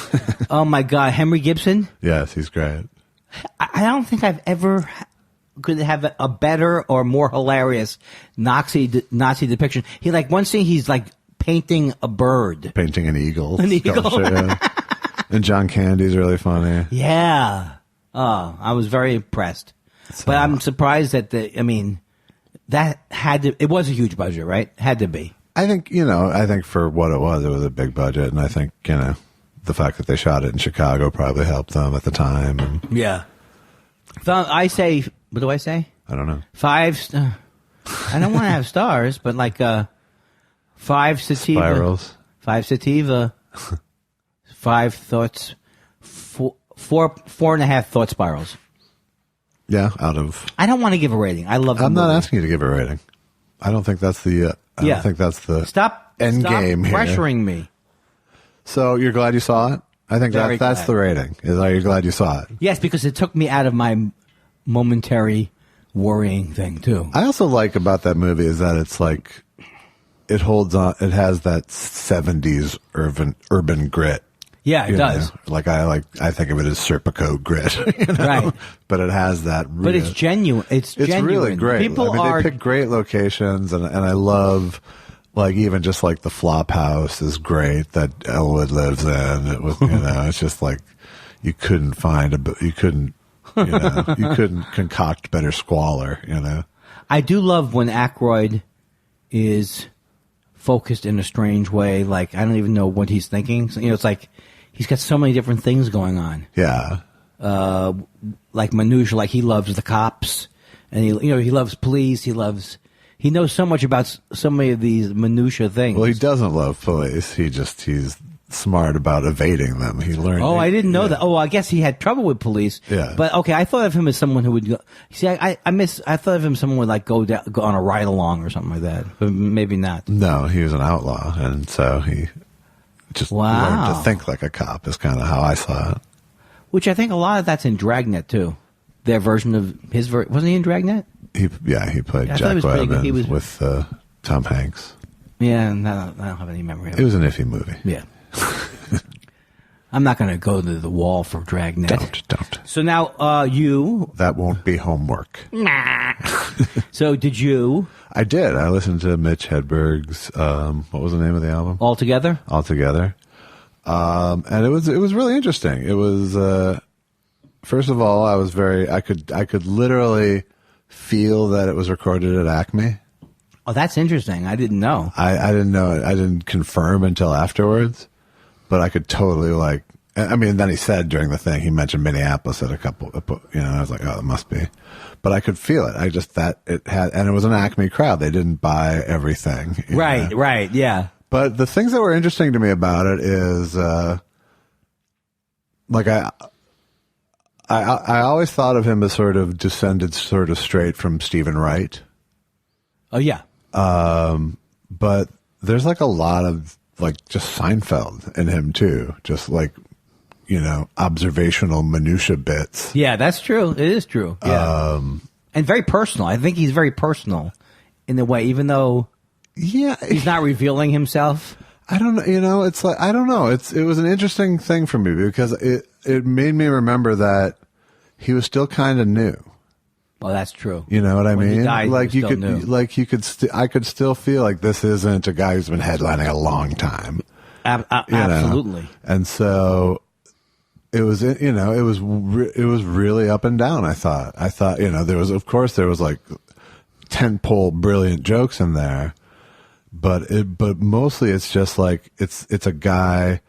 Speaker 1: Oh my God, Henry Gibson.
Speaker 2: Yes, he's great.
Speaker 1: I don't think I've ever could have a better or more hilarious Nazi depiction. He like one scene he's like painting a bird,
Speaker 2: painting an eagle.
Speaker 1: An eagle.
Speaker 2: Yeah. And John Candy's really funny.
Speaker 1: Yeah. Oh, I was very impressed. But I'm surprised that that had to, it was a huge budget, right? Had to be.
Speaker 2: I think, for what it was a big budget. And I think, the fact that they shot it in Chicago probably helped them at the time. And
Speaker 1: yeah. I say, what do I say?
Speaker 2: I don't know.
Speaker 1: 5, I don't want to have stars, but like 5 sativa.
Speaker 2: Spirals.
Speaker 1: 5 sativa. 5 thoughts. 4.5 thought spirals.
Speaker 2: Yeah, out of.
Speaker 1: I don't want to give a rating. I love.
Speaker 2: I'm not asking you to give a rating. I don't think that's the. I don't think that's the.
Speaker 1: Stop
Speaker 2: game here.
Speaker 1: Pressuring me.
Speaker 2: So you're glad you saw it? I think that's the rating. Are you glad you saw it?
Speaker 1: Yes, because it took me out of my momentary worrying thing too.
Speaker 2: I also like about that movie is that it's like it holds on. It has that 70s urban grit.
Speaker 1: Yeah, it does.
Speaker 2: I think of it as Serpico grit,
Speaker 1: right?
Speaker 2: But it has that.
Speaker 1: But it's genuine. It's
Speaker 2: really great.
Speaker 1: They
Speaker 2: pick great locations, and I love even just like the flop house is great that Elwood lives in. It was it's just like you couldn't concoct better squalor.
Speaker 1: I do love when Aykroyd is focused in a strange way. Like I don't even know what he's thinking. It's like. He's got so many different things going on.
Speaker 2: Yeah.
Speaker 1: Like minutia, like he loves the cops, and he loves police. He knows so much about so many of these minutia things.
Speaker 2: Well, he doesn't love police. He's smart about evading them. He learned.
Speaker 1: Oh, I didn't know that. Oh, I guess he had trouble with police.
Speaker 2: Yeah.
Speaker 1: But okay, I thought of him as someone who would go. See, I thought of him as someone who would like go on a ride along or something like that. But maybe not.
Speaker 2: No, he was an outlaw, and so he. Just learn to think like a cop is kind of how I saw it.
Speaker 1: Which I think a lot of that's in Dragnet too. Their version of his wasn't he in Dragnet?
Speaker 2: He played Jack Webb with Tom Hanks.
Speaker 1: Yeah, I don't have any memory of it.
Speaker 2: It was an iffy movie.
Speaker 1: Yeah. I'm not going to go to the wall for Dragnet.
Speaker 2: Don't.
Speaker 1: So now you.
Speaker 2: That won't be homework.
Speaker 3: Nah.
Speaker 1: So did you?
Speaker 2: I did. I listened to Mitch Hedberg's, what was the name of the album?
Speaker 1: Altogether?
Speaker 2: Altogether. And it was really interesting. It was, first of all, I could literally feel that it was recorded at Acme.
Speaker 1: Oh, that's interesting. I didn't know.
Speaker 2: I didn't know it. I didn't confirm until afterwards, but I could totally then he said during the thing, he mentioned Minneapolis at a couple, I was like, oh, it must be, but I could feel it. And it was an Acme crowd. They didn't buy everything.
Speaker 1: Right. Yeah.
Speaker 2: But the things that were interesting to me about it is, I always thought of him as sort of descended sort of straight from Stephen Wright.
Speaker 1: Oh, yeah.
Speaker 2: But there's like a lot of just Seinfeld in him too. Just observational minutia bits.
Speaker 1: Yeah, that's true. It is true. Yeah. And very personal. I think he's very personal in the way, even though he's not revealing himself.
Speaker 2: I don't know. It's like, I don't know. It was an interesting thing for me because it made me remember that he was still kind of new.
Speaker 1: Well, that's true.
Speaker 2: You know what I mean?
Speaker 1: He died,
Speaker 2: I could still feel like this isn't a guy who's been headlining a long time.
Speaker 1: Absolutely.
Speaker 2: And so it was, it was really up and down. I thought, there was like tentpole brilliant jokes in there, but mostly it's just like, it's a guy.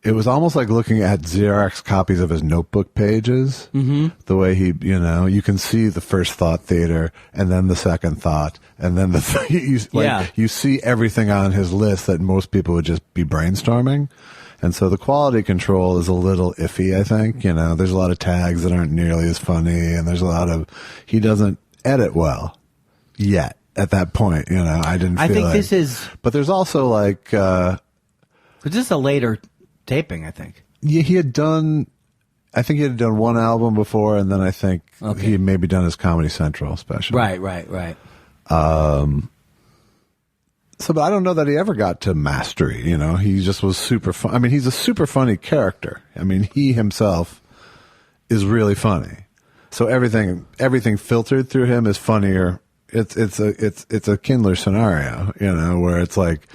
Speaker 2: It was almost like looking at Xerox copies of his notebook pages. Mm-hmm. The way he, you can see the first thought theater and then the second thought and then you see everything on his list that most people would just be brainstorming. And so the quality control is a little iffy, I think. There's a lot of tags that aren't nearly as funny and he doesn't edit well yet at that point. I think
Speaker 1: this is,
Speaker 2: but there's also but
Speaker 1: this is a later taping, I think.
Speaker 2: Yeah, he had done one album before, and then I think he had maybe done his Comedy Central special.
Speaker 1: Right.
Speaker 2: But I don't know that he ever got to mastery. He just was super fun. I mean, he's a super funny character. I mean, he himself is really funny. So everything filtered through him is funnier. It's a Kindler scenario, where it's like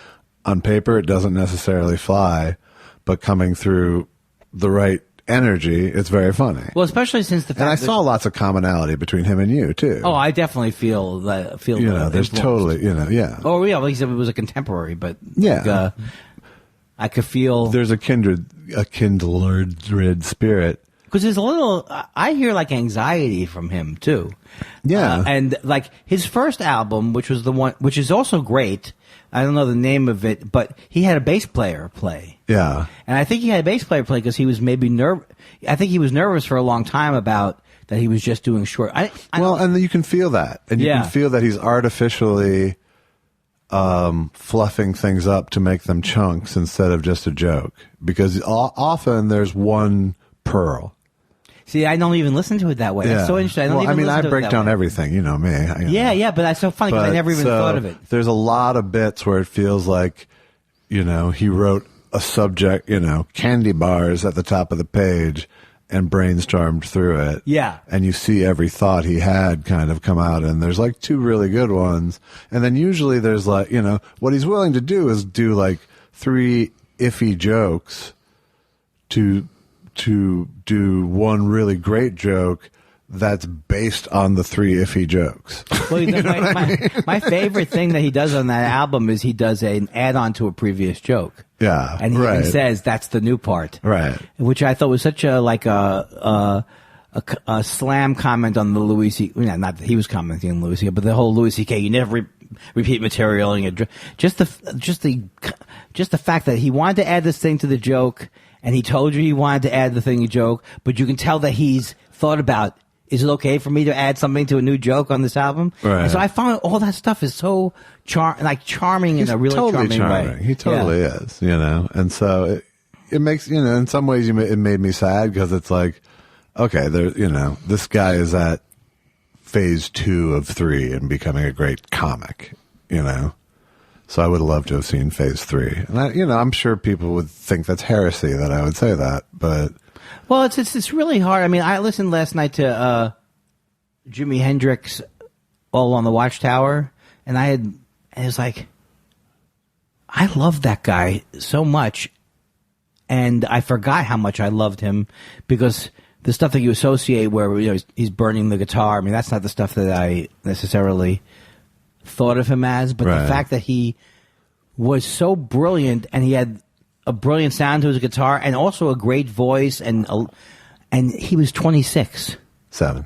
Speaker 2: on paper it doesn't necessarily fly. But coming through the right energy, it's very funny.
Speaker 1: Well, especially since the fact
Speaker 2: and I saw lots of commonality between him and you too.
Speaker 1: Oh, I definitely feel that.
Speaker 2: There's totally, yeah.
Speaker 1: Oh, yeah. Well, he said it was a contemporary, but
Speaker 2: yeah,
Speaker 1: I could feel
Speaker 2: there's a kindred spirit.
Speaker 1: Because there's a little, I hear like anxiety from him too.
Speaker 2: Yeah,
Speaker 1: and like his first album, which was the one, which is also great. I don't know the name of it, but he had a bass player play.
Speaker 2: Yeah.
Speaker 1: And I think he had a bass player play because he was maybe I think he was nervous for a long time about that he was just doing short.
Speaker 2: And you can feel that. And you can feel that he's artificially fluffing things up to make them chunks instead of just a joke. Because often there's one pearl.
Speaker 1: See, I don't even listen to it that way.
Speaker 2: Yeah.
Speaker 1: That's so interesting.
Speaker 2: I break down everything. You know me.
Speaker 1: Yeah, but that's so funny because I never even thought of it.
Speaker 2: There's a lot of bits where it feels like, he wrote a subject, candy bars at the top of the page and brainstormed through it.
Speaker 1: Yeah.
Speaker 2: And you see every thought he had kind of come out, and there's like two really good ones. And then usually there's like, what he's willing to do is do like 3 iffy jokes to do one really great joke that's based on the 3 iffy jokes.
Speaker 1: Well, my favorite thing that he does on that album is he does an add-on to a previous joke.
Speaker 2: Yeah,
Speaker 1: and he even says that's the new part,
Speaker 2: right?
Speaker 1: Which I thought was such a slam comment on the Louis C. Not that he was commenting on Louis C. But the whole Louis C.K. You never repeat material, and just the fact that he wanted to add this thing to the joke. And he told you he wanted to add the thing, a joke, but you can tell that he's thought about, is it okay for me to add something to a new joke on this album?
Speaker 2: Right.
Speaker 1: And so I found all that stuff is so charming in a really charming way.
Speaker 2: He totally is, And so it makes, in some ways it made me sad because it's like, okay, this guy is at phase 2 of 3 and becoming a great comic, So I would love to have seen phase 3. And I'm sure people would think that's heresy that I would say that, but
Speaker 1: well, it's really hard. I mean, I listened last night to Jimi Hendrix all on the Watchtower, and it was like, I loved that guy so much, and I forgot how much I loved him because the stuff that you associate where he's burning the guitar, I mean, that's not the stuff that I necessarily thought of him as, but the fact that he was so brilliant and he had a brilliant sound to his guitar and also a great voice, and he was 26.
Speaker 2: 7.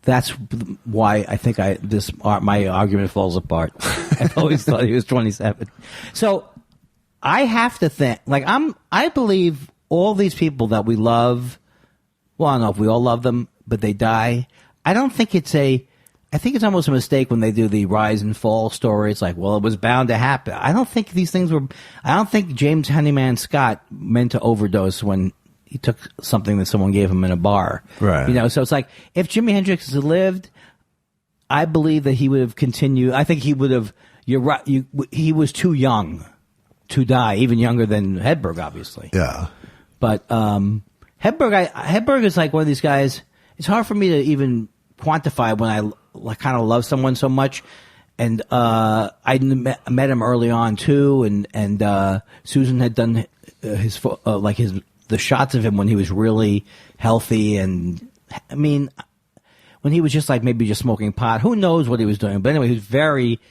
Speaker 1: That's why I think my argument falls apart. I've always thought he was 27. So I have to think, like, I believe all these people that we love, well, I don't know if we all love them, but they die. I think it's almost a mistake when they do the rise and fall story. It's like, well, it was bound to happen. I don't think James Honeyman Scott meant to overdose when he took something that someone gave him in a bar.
Speaker 2: Right.
Speaker 1: So it's like, if Jimi Hendrix had lived, I believe that he would have continued. I think he would have, you're right, he was too young to die, even younger than Hedberg, obviously.
Speaker 2: Yeah.
Speaker 1: But Hedberg is like one of these guys, it's hard for me to even quantify when I kind of love someone so much. And I met him early on, too, and Susan had done the shots of him when he was really healthy, and I mean, when he was just like maybe just smoking pot, who knows what he was doing? But anyway, he was very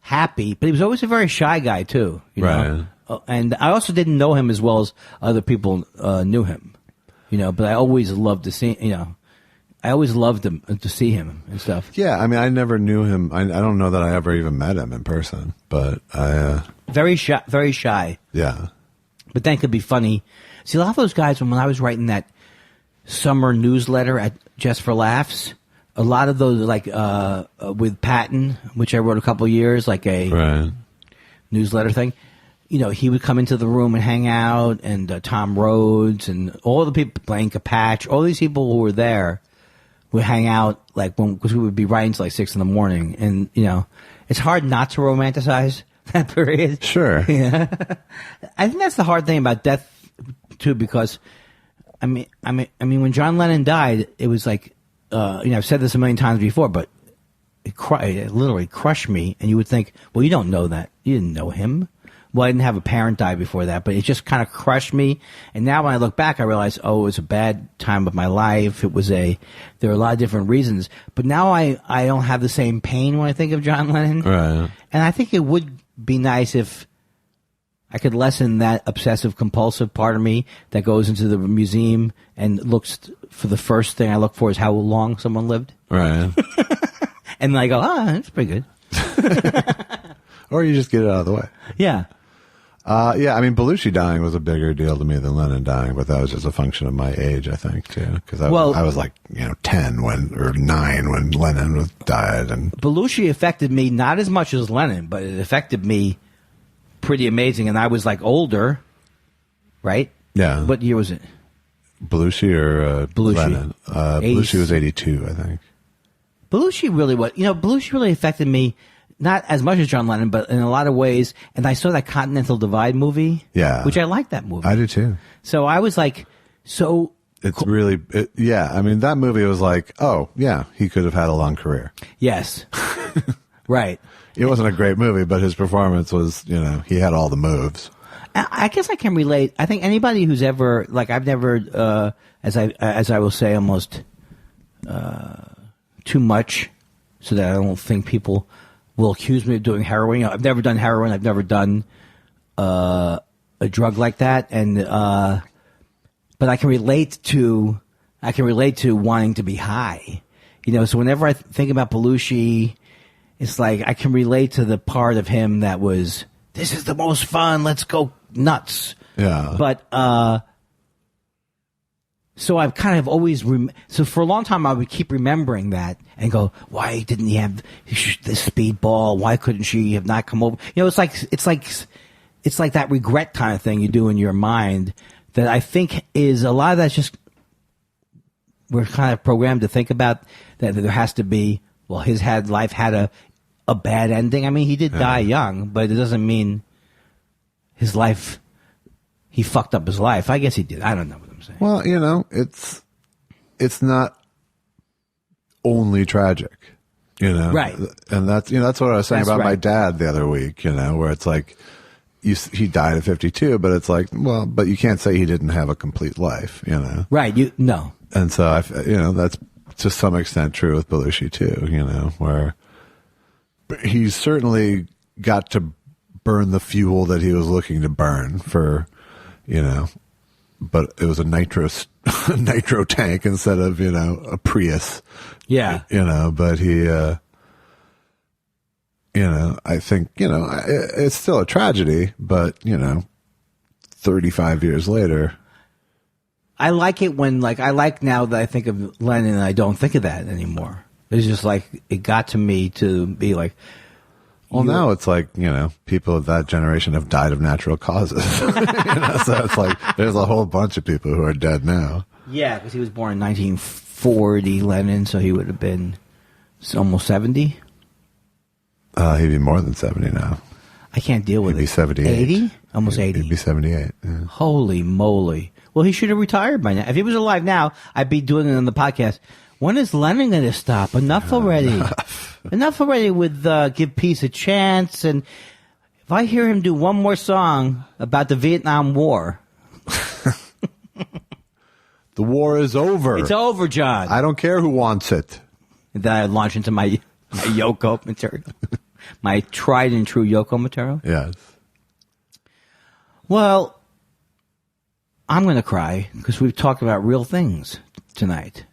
Speaker 1: happy, but he was always a very shy guy too, know? And I also didn't know him as well as other people knew him, but I always loved to see, I always loved him to see him and stuff.
Speaker 2: Yeah, I mean, I never knew him. I don't know that I ever even met him in person, but
Speaker 1: very shy, very shy.
Speaker 2: Yeah,
Speaker 1: but then it could be funny. See, a lot of those guys, when I was writing that summer newsletter at Just for Laughs, a lot of those, like with Patton, which I wrote a couple of years, like a newsletter thing, he would come into the room and hang out, and Tom Rhodes and all the people, Blaine Capatch, all these people who were there would hang out, like, because we would be writing till like 6 a.m, and it's hard not to romanticize that period.
Speaker 2: Sure.
Speaker 1: Yeah. I think that's the hard thing about death too, because I mean, when John Lennon died, it was like, I've said this a million times before, but it literally crushed me. And you would think, well, you don't know that, you didn't know him. Well, I didn't have a parent die before that, but it just kind of crushed me. And now when I look back, I realize, oh, it was a bad time of my life. There were a lot of different reasons, but now I don't have the same pain when I think of John Lennon.
Speaker 2: Right.
Speaker 1: And I think it would be nice if I could lessen that obsessive compulsive part of me that goes into the museum and looks for the first thing I look for is how long someone lived.
Speaker 2: Right.
Speaker 1: And then I go, that's pretty good.
Speaker 2: Or you just get it out of the way.
Speaker 1: Yeah.
Speaker 2: Yeah, I mean, Belushi dying was a bigger deal to me than Lennon dying, but that was just a function of my age, I think, too. Because I was like, 10 or 9 when Lennon died. And
Speaker 1: Belushi affected me not as much as Lennon, but it affected me pretty amazing. And I was like older, right?
Speaker 2: Yeah.
Speaker 1: What year was it?
Speaker 2: Belushi or
Speaker 1: Belushi.
Speaker 2: Lennon? Belushi was 82, I think.
Speaker 1: Belushi really was. Belushi really affected me. Not as much as John Lennon, but in a lot of ways. And I saw that Continental Divide movie.
Speaker 2: Yeah.
Speaker 1: Which I liked that movie.
Speaker 2: I do too.
Speaker 1: So I was like,
Speaker 2: It's really, yeah. I mean, that movie was like, oh, yeah, he could have had a long career.
Speaker 1: Yes. Right.
Speaker 2: It wasn't a great movie, but his performance was, he had all the moves.
Speaker 1: I guess I can relate. I think anybody who's ever, like, I've never, as I will say, almost too much, so that I don't think people will accuse me of doing heroin. I've never done heroin. I've never done a drug like that, and but I can relate to wanting to be high. So whenever I think about Belushi, it's like I can relate to the part of him that was, this is the most fun, let's go nuts.
Speaker 2: Yeah.
Speaker 1: But so I've kind of always so for a long time I would keep remembering that and go, why didn't he have this speedball? Why couldn't she have not come over? It's like that regret kind of thing you do in your mind that I think is a lot of that's just we're kind of programmed to think about that there has to be. Well, his life had a bad ending. I mean, he did die young, but it doesn't mean his life. He fucked up his life. I guess he did. I don't know what I'm saying.
Speaker 2: Well, it's not only tragic. You know,
Speaker 1: right?
Speaker 2: And that's that's what I was saying about my
Speaker 1: right.
Speaker 2: dad the other week. You know, where it's like he died at 52, but it's like, well, but you can't say he didn't have a complete life. You know,
Speaker 1: right? No.
Speaker 2: And so that's to some extent true with Belushi too. You know, where he's certainly got to burn the fuel that he was looking to burn for, but it was a nitro tank instead of a Prius.
Speaker 1: Yeah.
Speaker 2: But he, I think, it's still a tragedy, but, 35 years later.
Speaker 1: I like it when, I like now that I think of Lennon and I don't think of that anymore. It's just it got to me to be like.
Speaker 2: Well, now it's like, people of that generation have died of natural causes. So it's like there's a whole bunch of people who are dead now.
Speaker 1: Yeah, because he was born in 1940, Lennon, so he would have been almost 70.
Speaker 2: He'd be more than 70 now.
Speaker 1: I can't deal with it.
Speaker 2: He'd be 78.
Speaker 1: 80? Almost 80.
Speaker 2: He'd be 78. Yeah.
Speaker 1: Holy moly. Well, he should have retired by now. If he was alive now, I'd be doing it on the podcast. When is Lennon going to stop? Enough already. Enough already with Give Peace a Chance. And if I hear him do one more song about the Vietnam War.
Speaker 2: The war is over.
Speaker 1: It's over, John.
Speaker 2: I don't care who wants it.
Speaker 1: And then I launch into my Yoko material. My tried and true Yoko material.
Speaker 2: Yes.
Speaker 1: Well, I'm going to cry because we've talked about real things tonight.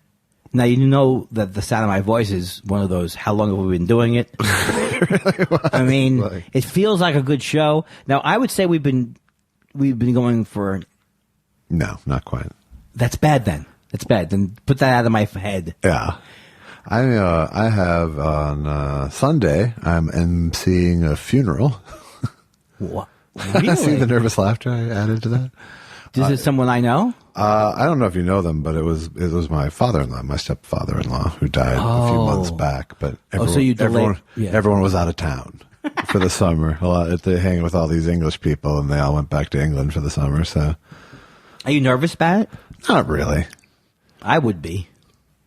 Speaker 1: Now, you know that the sound of my voice is one of those, how long have we been doing it? I mean, it feels like a good show. Now, I would say we've been going for...
Speaker 2: No, not quite.
Speaker 1: That's bad then. That's bad. Then put that out of my head.
Speaker 2: Yeah. I have on Sunday, I'm emceeing a funeral.
Speaker 1: What? Really?
Speaker 2: See the nervous laughter I added to that?
Speaker 1: Is it someone I know?
Speaker 2: I don't know if you know them, but it was my father-in-law, my stepfather-in-law, who died a few months back. But everyone was out of town for the summer. They're hanging with all these English people, and they all went back to England for the summer. So,
Speaker 1: are you nervous about it?
Speaker 2: Not really.
Speaker 1: I would be.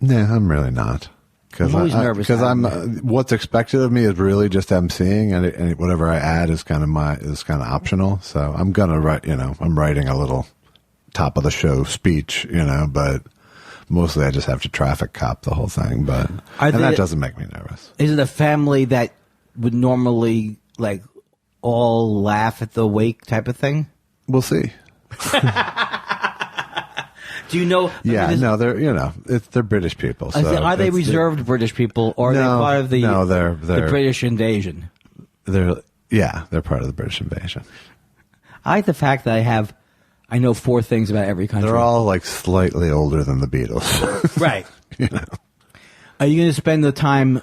Speaker 2: No, I'm really not.
Speaker 1: I'm always nervous
Speaker 2: because what's expected of me is really just emceeing, and whatever I add is kind of optional. So I'm gonna write. I'm writing a little top of the show speech. But mostly I just have to traffic cop the whole thing. But that doesn't make me nervous.
Speaker 1: Is it a family that would normally all laugh at the wake type of thing?
Speaker 2: We'll see.
Speaker 1: Do you know?
Speaker 2: Yeah, no, they're British people. So
Speaker 1: are they reserved British people, or are they part of the British invasion?
Speaker 2: They're part of the British invasion.
Speaker 1: I like the fact that I know 4 things about every country.
Speaker 2: They're all slightly older than the Beatles.
Speaker 1: Right. Are you going to spend the time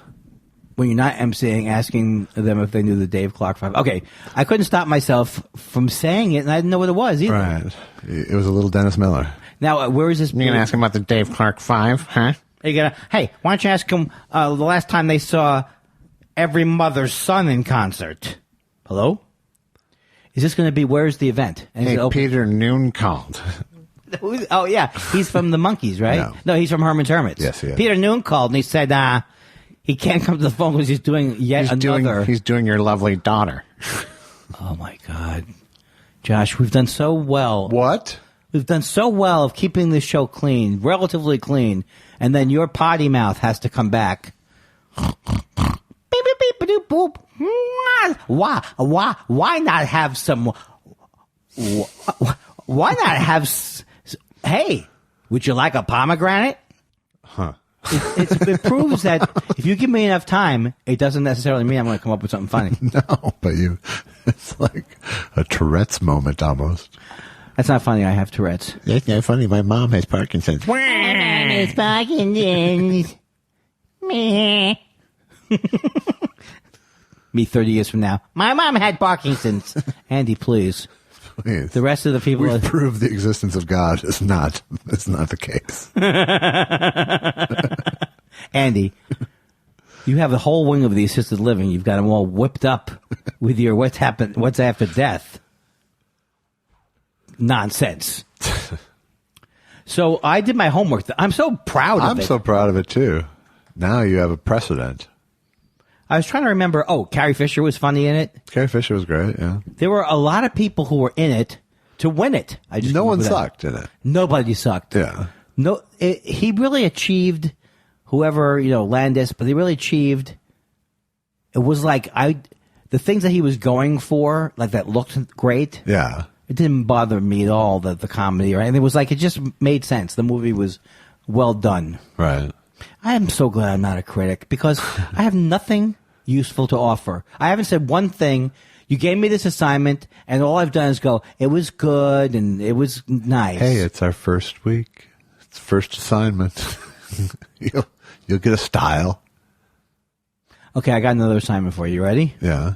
Speaker 1: when you're not emceeing asking them if they knew the Dave Clark 5? Okay, I couldn't stop myself from saying it, and I didn't know what it was either.
Speaker 2: Right. It was a little Dennis Miller.
Speaker 1: Now, where is this?
Speaker 3: You're going to ask him about the Dave Clark 5, huh?
Speaker 1: Hey, why don't you ask him the last time they saw Every Mother's Son in concert? Hello? Is this going to be, where's the event? And
Speaker 3: hey, Peter Noon called.
Speaker 1: Oh, yeah. He's from the Monkees, right? No, he's from Herman's Hermits.
Speaker 2: Yes, he is.
Speaker 1: Peter Noon called, and he said he can't come to the phone because he's doing another.
Speaker 3: He's doing your lovely daughter.
Speaker 1: Oh, my God. Josh, we've done so well.
Speaker 2: What?
Speaker 1: We've done so well of keeping this show clean, relatively clean, and then your potty mouth has to come back. Beep, beep, beep, beep, boop. Why not have some? Why not have? Hey, would you like a pomegranate?
Speaker 2: Huh.
Speaker 1: It proves that if you give me enough time, it doesn't necessarily mean I'm going to come up with something funny.
Speaker 2: No, but it's like a Tourette's moment almost.
Speaker 1: That's not funny. I have Tourette's.
Speaker 3: That's not funny. My mom has Parkinson's.
Speaker 1: It's Parkinson's. Me 30 years from now. My mom had Parkinson's. Andy, please.
Speaker 2: Please.
Speaker 1: The rest of the people...
Speaker 2: We've proved the existence of God is not the case.
Speaker 1: Andy, you have the whole wing of the assisted living. You've got them all whipped up with your what's after death nonsense. So I did my homework. I'm so proud of it.
Speaker 2: I'm so proud of it, too. Now you have a precedent.
Speaker 1: I was trying to remember. Oh, Carrie Fisher was funny in it.
Speaker 2: Carrie Fisher was great, yeah.
Speaker 1: There were a lot of people who were in it to win it.
Speaker 2: No one sucked in it.
Speaker 1: Nobody sucked.
Speaker 2: Yeah.
Speaker 1: He really achieved, whoever, Landis, but he really achieved, it was like, the things that he was going for, like that looked great.
Speaker 2: Yeah.
Speaker 1: It didn't bother me at all, the comedy, right? And it was like, it just made sense. The movie was well done.
Speaker 2: Right.
Speaker 1: I am so glad I'm not a critic because I have nothing useful to offer. I haven't said one thing. You gave me this assignment, and all I've done is go, it was good, and it was nice.
Speaker 2: Hey, it's our first week. It's first assignment. You'll get a style.
Speaker 1: Okay, I got another assignment for you. You ready?
Speaker 2: Yeah.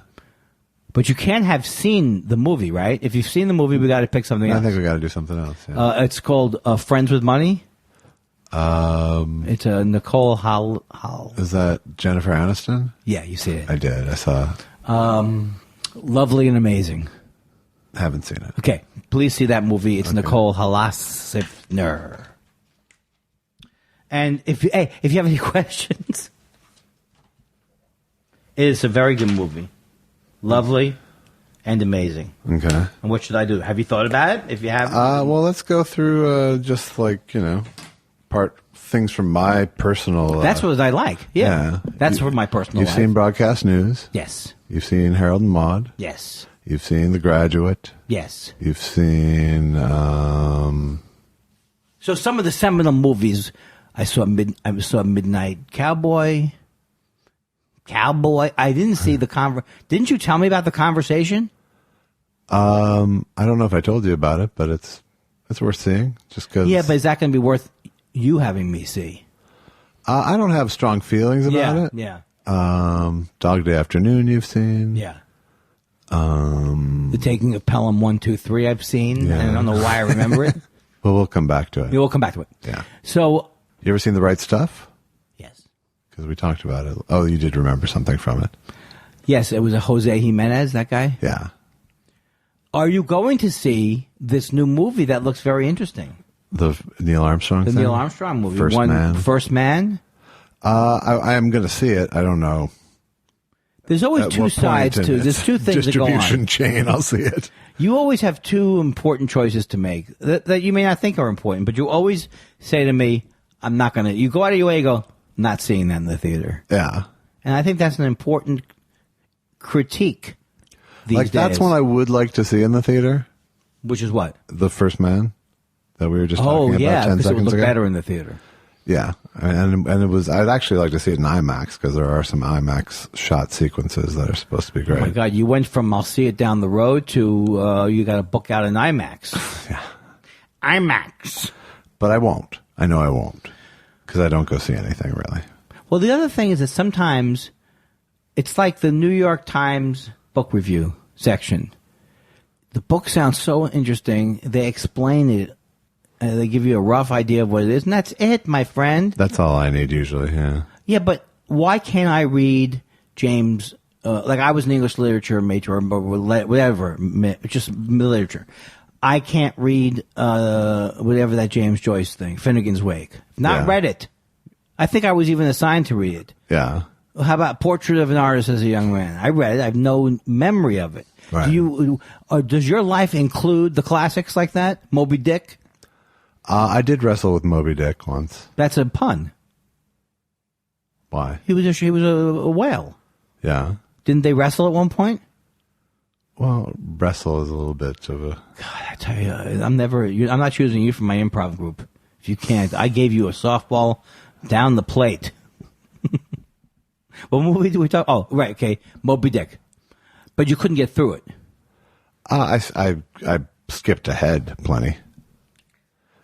Speaker 1: But you can't have seen the movie, right? If you've seen the movie, we got to pick something else.
Speaker 2: I think we got to do something else. Yeah.
Speaker 1: It's called Friends with Money. It's a Nicole Hall.
Speaker 2: Is that Jennifer Aniston?
Speaker 1: Yeah, you see it.
Speaker 2: I did. I saw it.
Speaker 1: Lovely and Amazing.
Speaker 2: Haven't seen it.
Speaker 1: Okay, please see that movie. It's Nicole Halasifner. And if you have any questions, it is a very good movie. Lovely and amazing.
Speaker 2: Okay.
Speaker 1: And what should I do? Have you thought about it? If you have,
Speaker 2: well, let's go through just like things from my personal.
Speaker 1: That's what I like. Yeah. That's for my personal life.
Speaker 2: You've seen Broadcast News.
Speaker 1: Yes.
Speaker 2: You've seen Harold and Maude.
Speaker 1: Yes.
Speaker 2: You've seen The Graduate.
Speaker 1: Yes.
Speaker 2: You've seen.
Speaker 1: So some of the seminal movies I saw Midnight Cowboy. I didn't see the Didn't you tell me about The Conversation?
Speaker 2: I don't know if I told you about it, but it's worth seeing. Just because.
Speaker 1: Yeah, but is that going to be worth you having me see?
Speaker 2: I don't have strong feelings about it.
Speaker 1: Yeah.
Speaker 2: Dog Day Afternoon, you've seen.
Speaker 1: Yeah. The Taking of Pelham 1, 2, 3, I've seen. Yeah. I don't know why I remember it.
Speaker 2: Well, we'll come back to it.
Speaker 1: Yeah, we'll come back to it.
Speaker 2: Yeah.
Speaker 1: So.
Speaker 2: You ever seen The Right Stuff?
Speaker 1: Yes.
Speaker 2: Because we talked about it. Oh, you did remember something from it.
Speaker 1: Yes, it was a Jose Jimenez, that guy.
Speaker 2: Yeah.
Speaker 1: Are you going to see this new movie that looks very interesting?
Speaker 2: The Neil Armstrong thing?
Speaker 1: The Neil Armstrong movie. First Man?
Speaker 2: I am going to see it. I don't know.
Speaker 1: There's always two sides to there's two things that go on.
Speaker 2: Distribution chain, I'll see it.
Speaker 1: You always have two important choices to make that you may not think are important, but you always say to me, I'm not going to, you go out of your way and go, not seeing that in the theater.
Speaker 2: Yeah.
Speaker 1: And I think that's an important critique these days.
Speaker 2: That's one I would like to see in the theater.
Speaker 1: Which is what?
Speaker 2: The First Man that we were just talking about 10 seconds ago. Oh, yeah, because it would look
Speaker 1: better in the theater.
Speaker 2: Yeah, and it was. I'd actually like to see it in IMAX because there are some IMAX shot sequences that are supposed to be great.
Speaker 1: Oh my God, you went from I'll see it down the road to you got to book out an IMAX.
Speaker 2: Yeah,
Speaker 1: IMAX.
Speaker 2: But I won't. I know I won't because I don't go see anything really.
Speaker 1: Well, the other thing is that sometimes it's like the New York Times book review section. The book sounds so interesting. They explain it. They give you a rough idea of what it is, and that's it, my friend.
Speaker 2: That's all I need usually, yeah.
Speaker 1: Yeah, but why can't I read James, like I was an English literature major, or whatever, just literature. I can't read whatever that James Joyce thing, Finnegan's Wake. Not read it. I think I was even assigned to read it.
Speaker 2: Yeah.
Speaker 1: How about Portrait of an Artist as a Young Man? I read it. I have no memory of it. Right. Does your life include the classics like that? Moby Dick?
Speaker 2: I did wrestle with Moby Dick once.
Speaker 1: That's a pun.
Speaker 2: Why?
Speaker 1: He was a whale.
Speaker 2: Yeah.
Speaker 1: Didn't they wrestle at one point?
Speaker 2: Well, wrestle is a little bit of a.
Speaker 1: God, I tell you, I'm not choosing you for my improv group. If you can't, I gave you a softball down the plate. What movie did we talk? Oh, right, okay, Moby Dick. But you couldn't get through it.
Speaker 2: I skipped ahead plenty.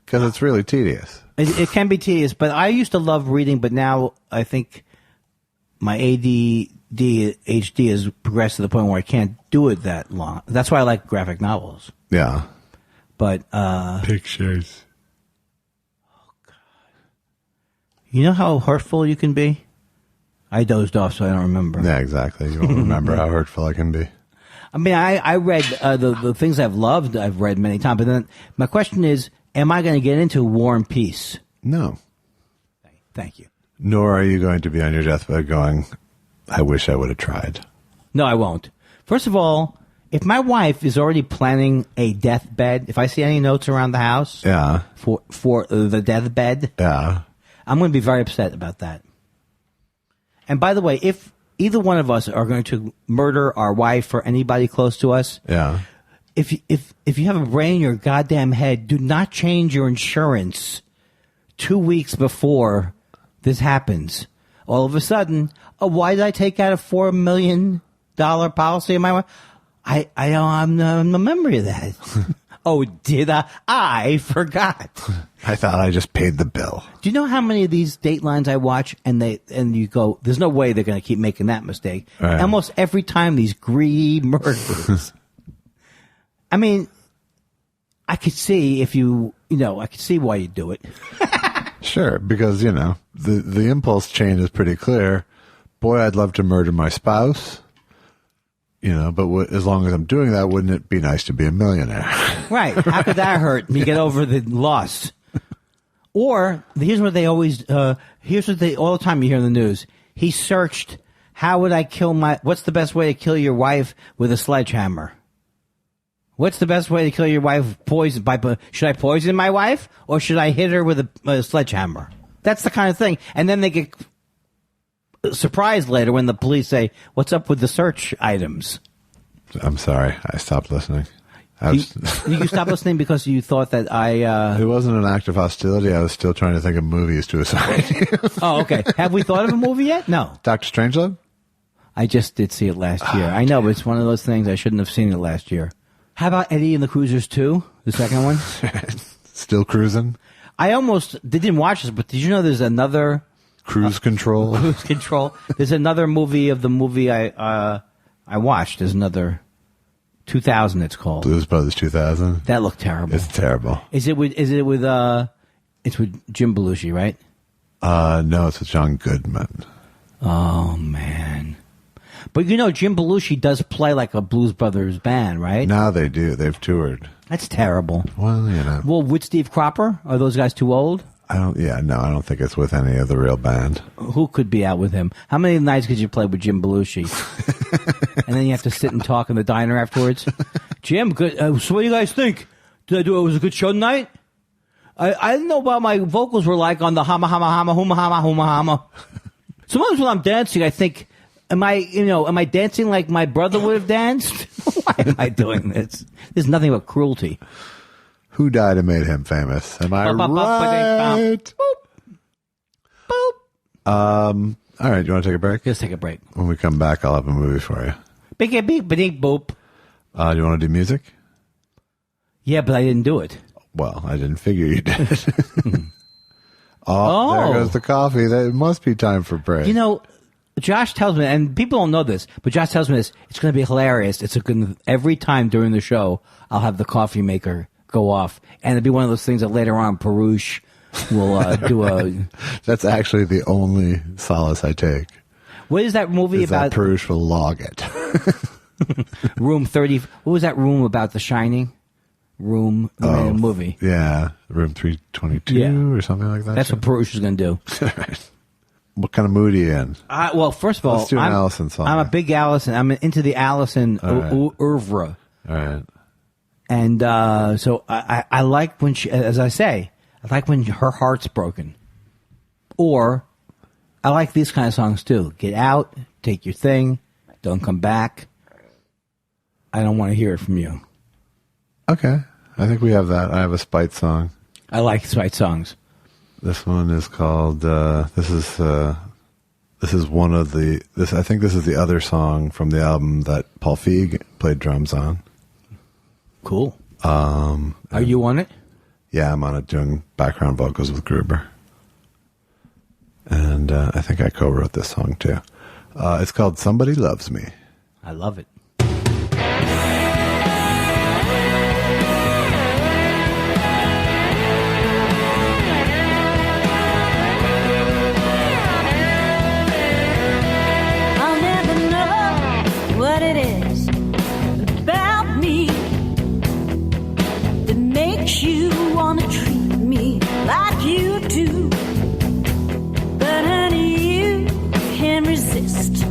Speaker 2: Because it's really tedious.
Speaker 1: It can be tedious, but I used to love reading, but now I think my ADHD has progressed to the point where I can't do it that long. That's why I like graphic novels.
Speaker 2: Yeah.
Speaker 1: But
Speaker 2: pictures.
Speaker 1: Oh God. You know how hurtful you can be? I dozed off, so I don't remember.
Speaker 2: Yeah, exactly. You won't remember how hurtful I can be.
Speaker 1: I mean, I read the things I've loved. I've read many times, but then my question is, am I going to get into War and Peace?
Speaker 2: No.
Speaker 1: Thank you.
Speaker 2: Nor are you going to be on your deathbed going, I wish I would have tried.
Speaker 1: No, I won't. First of all, if my wife is already planning a deathbed, if I see any notes around the house for the deathbed, I'm going to be very upset about that. And by the way, if either one of us are going to murder our wife or anybody close to us, if you have a brain in your goddamn head, do not change your insurance 2 weeks before this happens. All of a sudden, why did I take out a $4 million policy on my wife? I'm a memory of that. Oh, did I? I forgot.
Speaker 2: I thought I just paid the bill.
Speaker 1: Do you know how many of these Datelines I watch and you go, there's no way they're going to keep making that mistake. Right. Almost every time these greedy murders. I mean, I could see I could see why you do it.
Speaker 2: Sure, because, the impulse chain is pretty clear. Boy, I'd love to murder my spouse. But as long as I'm doing that, wouldn't it be nice to be a millionaire?
Speaker 1: Right. How could that hurt? You get over the loss. Or here's what they always all the time you hear in the news. He searched, how would I kill what's the best way to kill your wife with a sledgehammer? What's the best way to kill your wife? Should I poison my wife or should I hit her with a sledgehammer? That's the kind of thing. And then they get surprised later when the police say, what's up with the search items?
Speaker 2: I'm sorry. I stopped listening.
Speaker 1: You stopped listening because you thought that
Speaker 2: It wasn't an act of hostility. I was still trying to think of movies to assign you.
Speaker 1: Oh, okay. Have we thought of a movie yet? No.
Speaker 2: Dr. Strangelove?
Speaker 1: I just did see it last year. I know, but it's one of those things I shouldn't have seen it last year. How about Eddie and the Cruisers 2? The second one?
Speaker 2: Still cruising?
Speaker 1: I didn't watch this, but did you know there's another...
Speaker 2: Cruise Control?
Speaker 1: Cruise Control. There's another movie of the movie I watched. There's another 2000 it's called.
Speaker 2: Blues Brothers 2000?
Speaker 1: That looked terrible.
Speaker 2: It's terrible.
Speaker 1: It's with Jim Belushi, right?
Speaker 2: No, it's with John Goodman.
Speaker 1: Oh, man. But Jim Belushi does play like a Blues Brothers band, right?
Speaker 2: Now they do. They've toured.
Speaker 1: That's terrible.
Speaker 2: Well,
Speaker 1: Well, with Steve Cropper? Are those guys too old?
Speaker 2: I don't think it's with any of the real band.
Speaker 1: Who could be out with him? How many nights could you play with Jim Belushi? And then you have to sit and talk in the diner afterwards. Jim, good. So what do you guys think? It was a good show tonight? I didn't know what my vocals were like on the hama hama hama huma hama huma hama. Sometimes when I'm dancing, I think, am I dancing like my brother would have danced? Why am I doing this? There's nothing but cruelty.
Speaker 2: Who died and made him famous? Am I right?
Speaker 1: Boop.
Speaker 2: All right, you want to take a break?
Speaker 1: Let's take a break.
Speaker 2: When we come back, I'll have a movie for you.
Speaker 1: Beep, beep, beep, boop.
Speaker 2: Do you want to do music?
Speaker 1: Yeah, but I didn't do it.
Speaker 2: Well, I didn't figure you did. There goes the coffee. It must be time for break.
Speaker 1: Josh tells me, and people don't know this, but Josh tells me this, it's going to be hilarious. Every time during the show, I'll have the coffee maker go off. And it'll be one of those things that later on, Parouche will do a...
Speaker 2: That's actually the only solace I take.
Speaker 1: What is that movie about?
Speaker 2: That Parouche will log it.
Speaker 1: Room 30... What was that room about The Shining? Movie.
Speaker 2: Yeah. Room 322 or something like that.
Speaker 1: That's what Parouche is going to do.
Speaker 2: Right. What kind of mood are you in?
Speaker 1: Well, first of all...
Speaker 2: Let's do an Allison song.
Speaker 1: I'm a big Allison. I'm into the Allison oeuvre.
Speaker 2: All right.
Speaker 1: And so I like when she, as I say, I like when her heart's broken. Or I like these kind of songs too. Get out, take your thing, don't come back. I don't want to hear it from you.
Speaker 2: Okay. I think we have that. I have a spite song.
Speaker 1: I like spite songs.
Speaker 2: This one is called, I think this is the other song from the album that Paul Feig played drums on.
Speaker 1: Cool. Are you on it?
Speaker 2: Yeah, I'm on it doing background vocals with Gruber. And I think I co-wrote this song too. It's called Somebody Loves Me.
Speaker 1: I love it.
Speaker 4: I'll never know what it is about me that makes you want to treat me like you do. But honey, you can't resist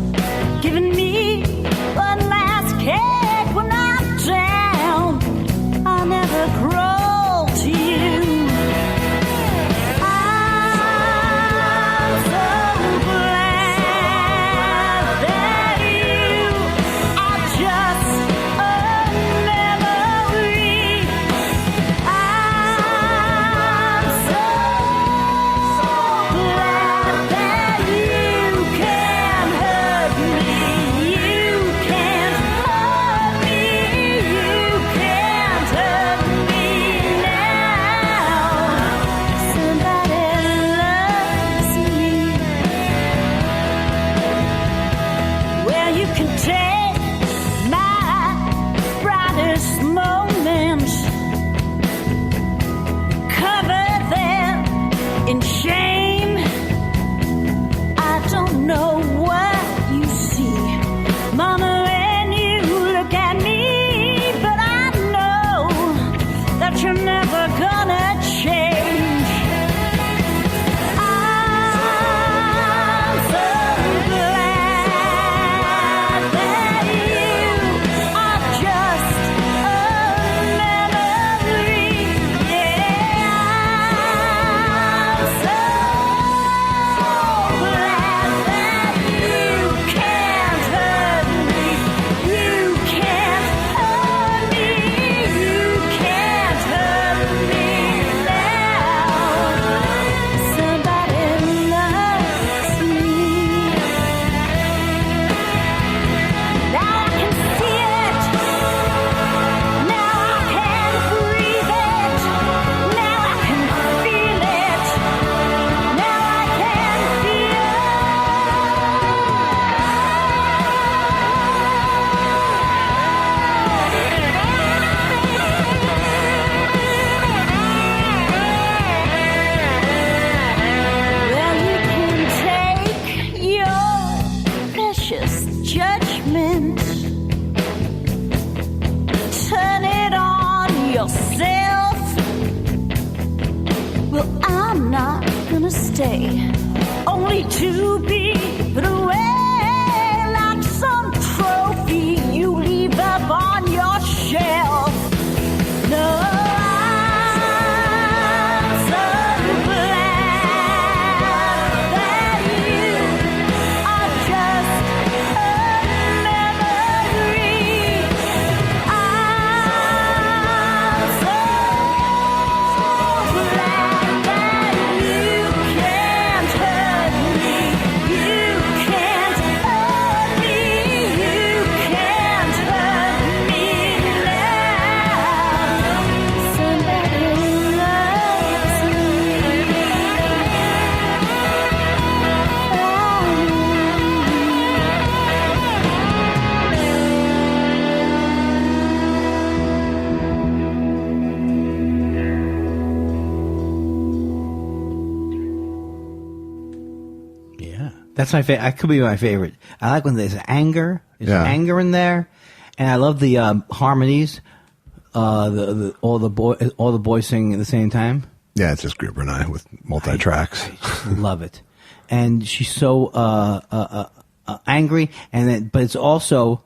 Speaker 4: myself. Well, I'm not gonna stay, only to be put away like some trophy you leave up on your shelf. No, I'm so glad that you are just a memory. I'm so glad that you can't hurt me. You can't hurt me. You can't hurt me now. Somebody loves me.
Speaker 1: Yeah, that's my favorite. That could be my favorite. I like when there's anger. There's anger in there, and I love the harmonies. All the boys singing at the same time.
Speaker 2: Yeah, it's just Gruber and I with multi-tracks.
Speaker 1: I love it, and she's so angry, but it's also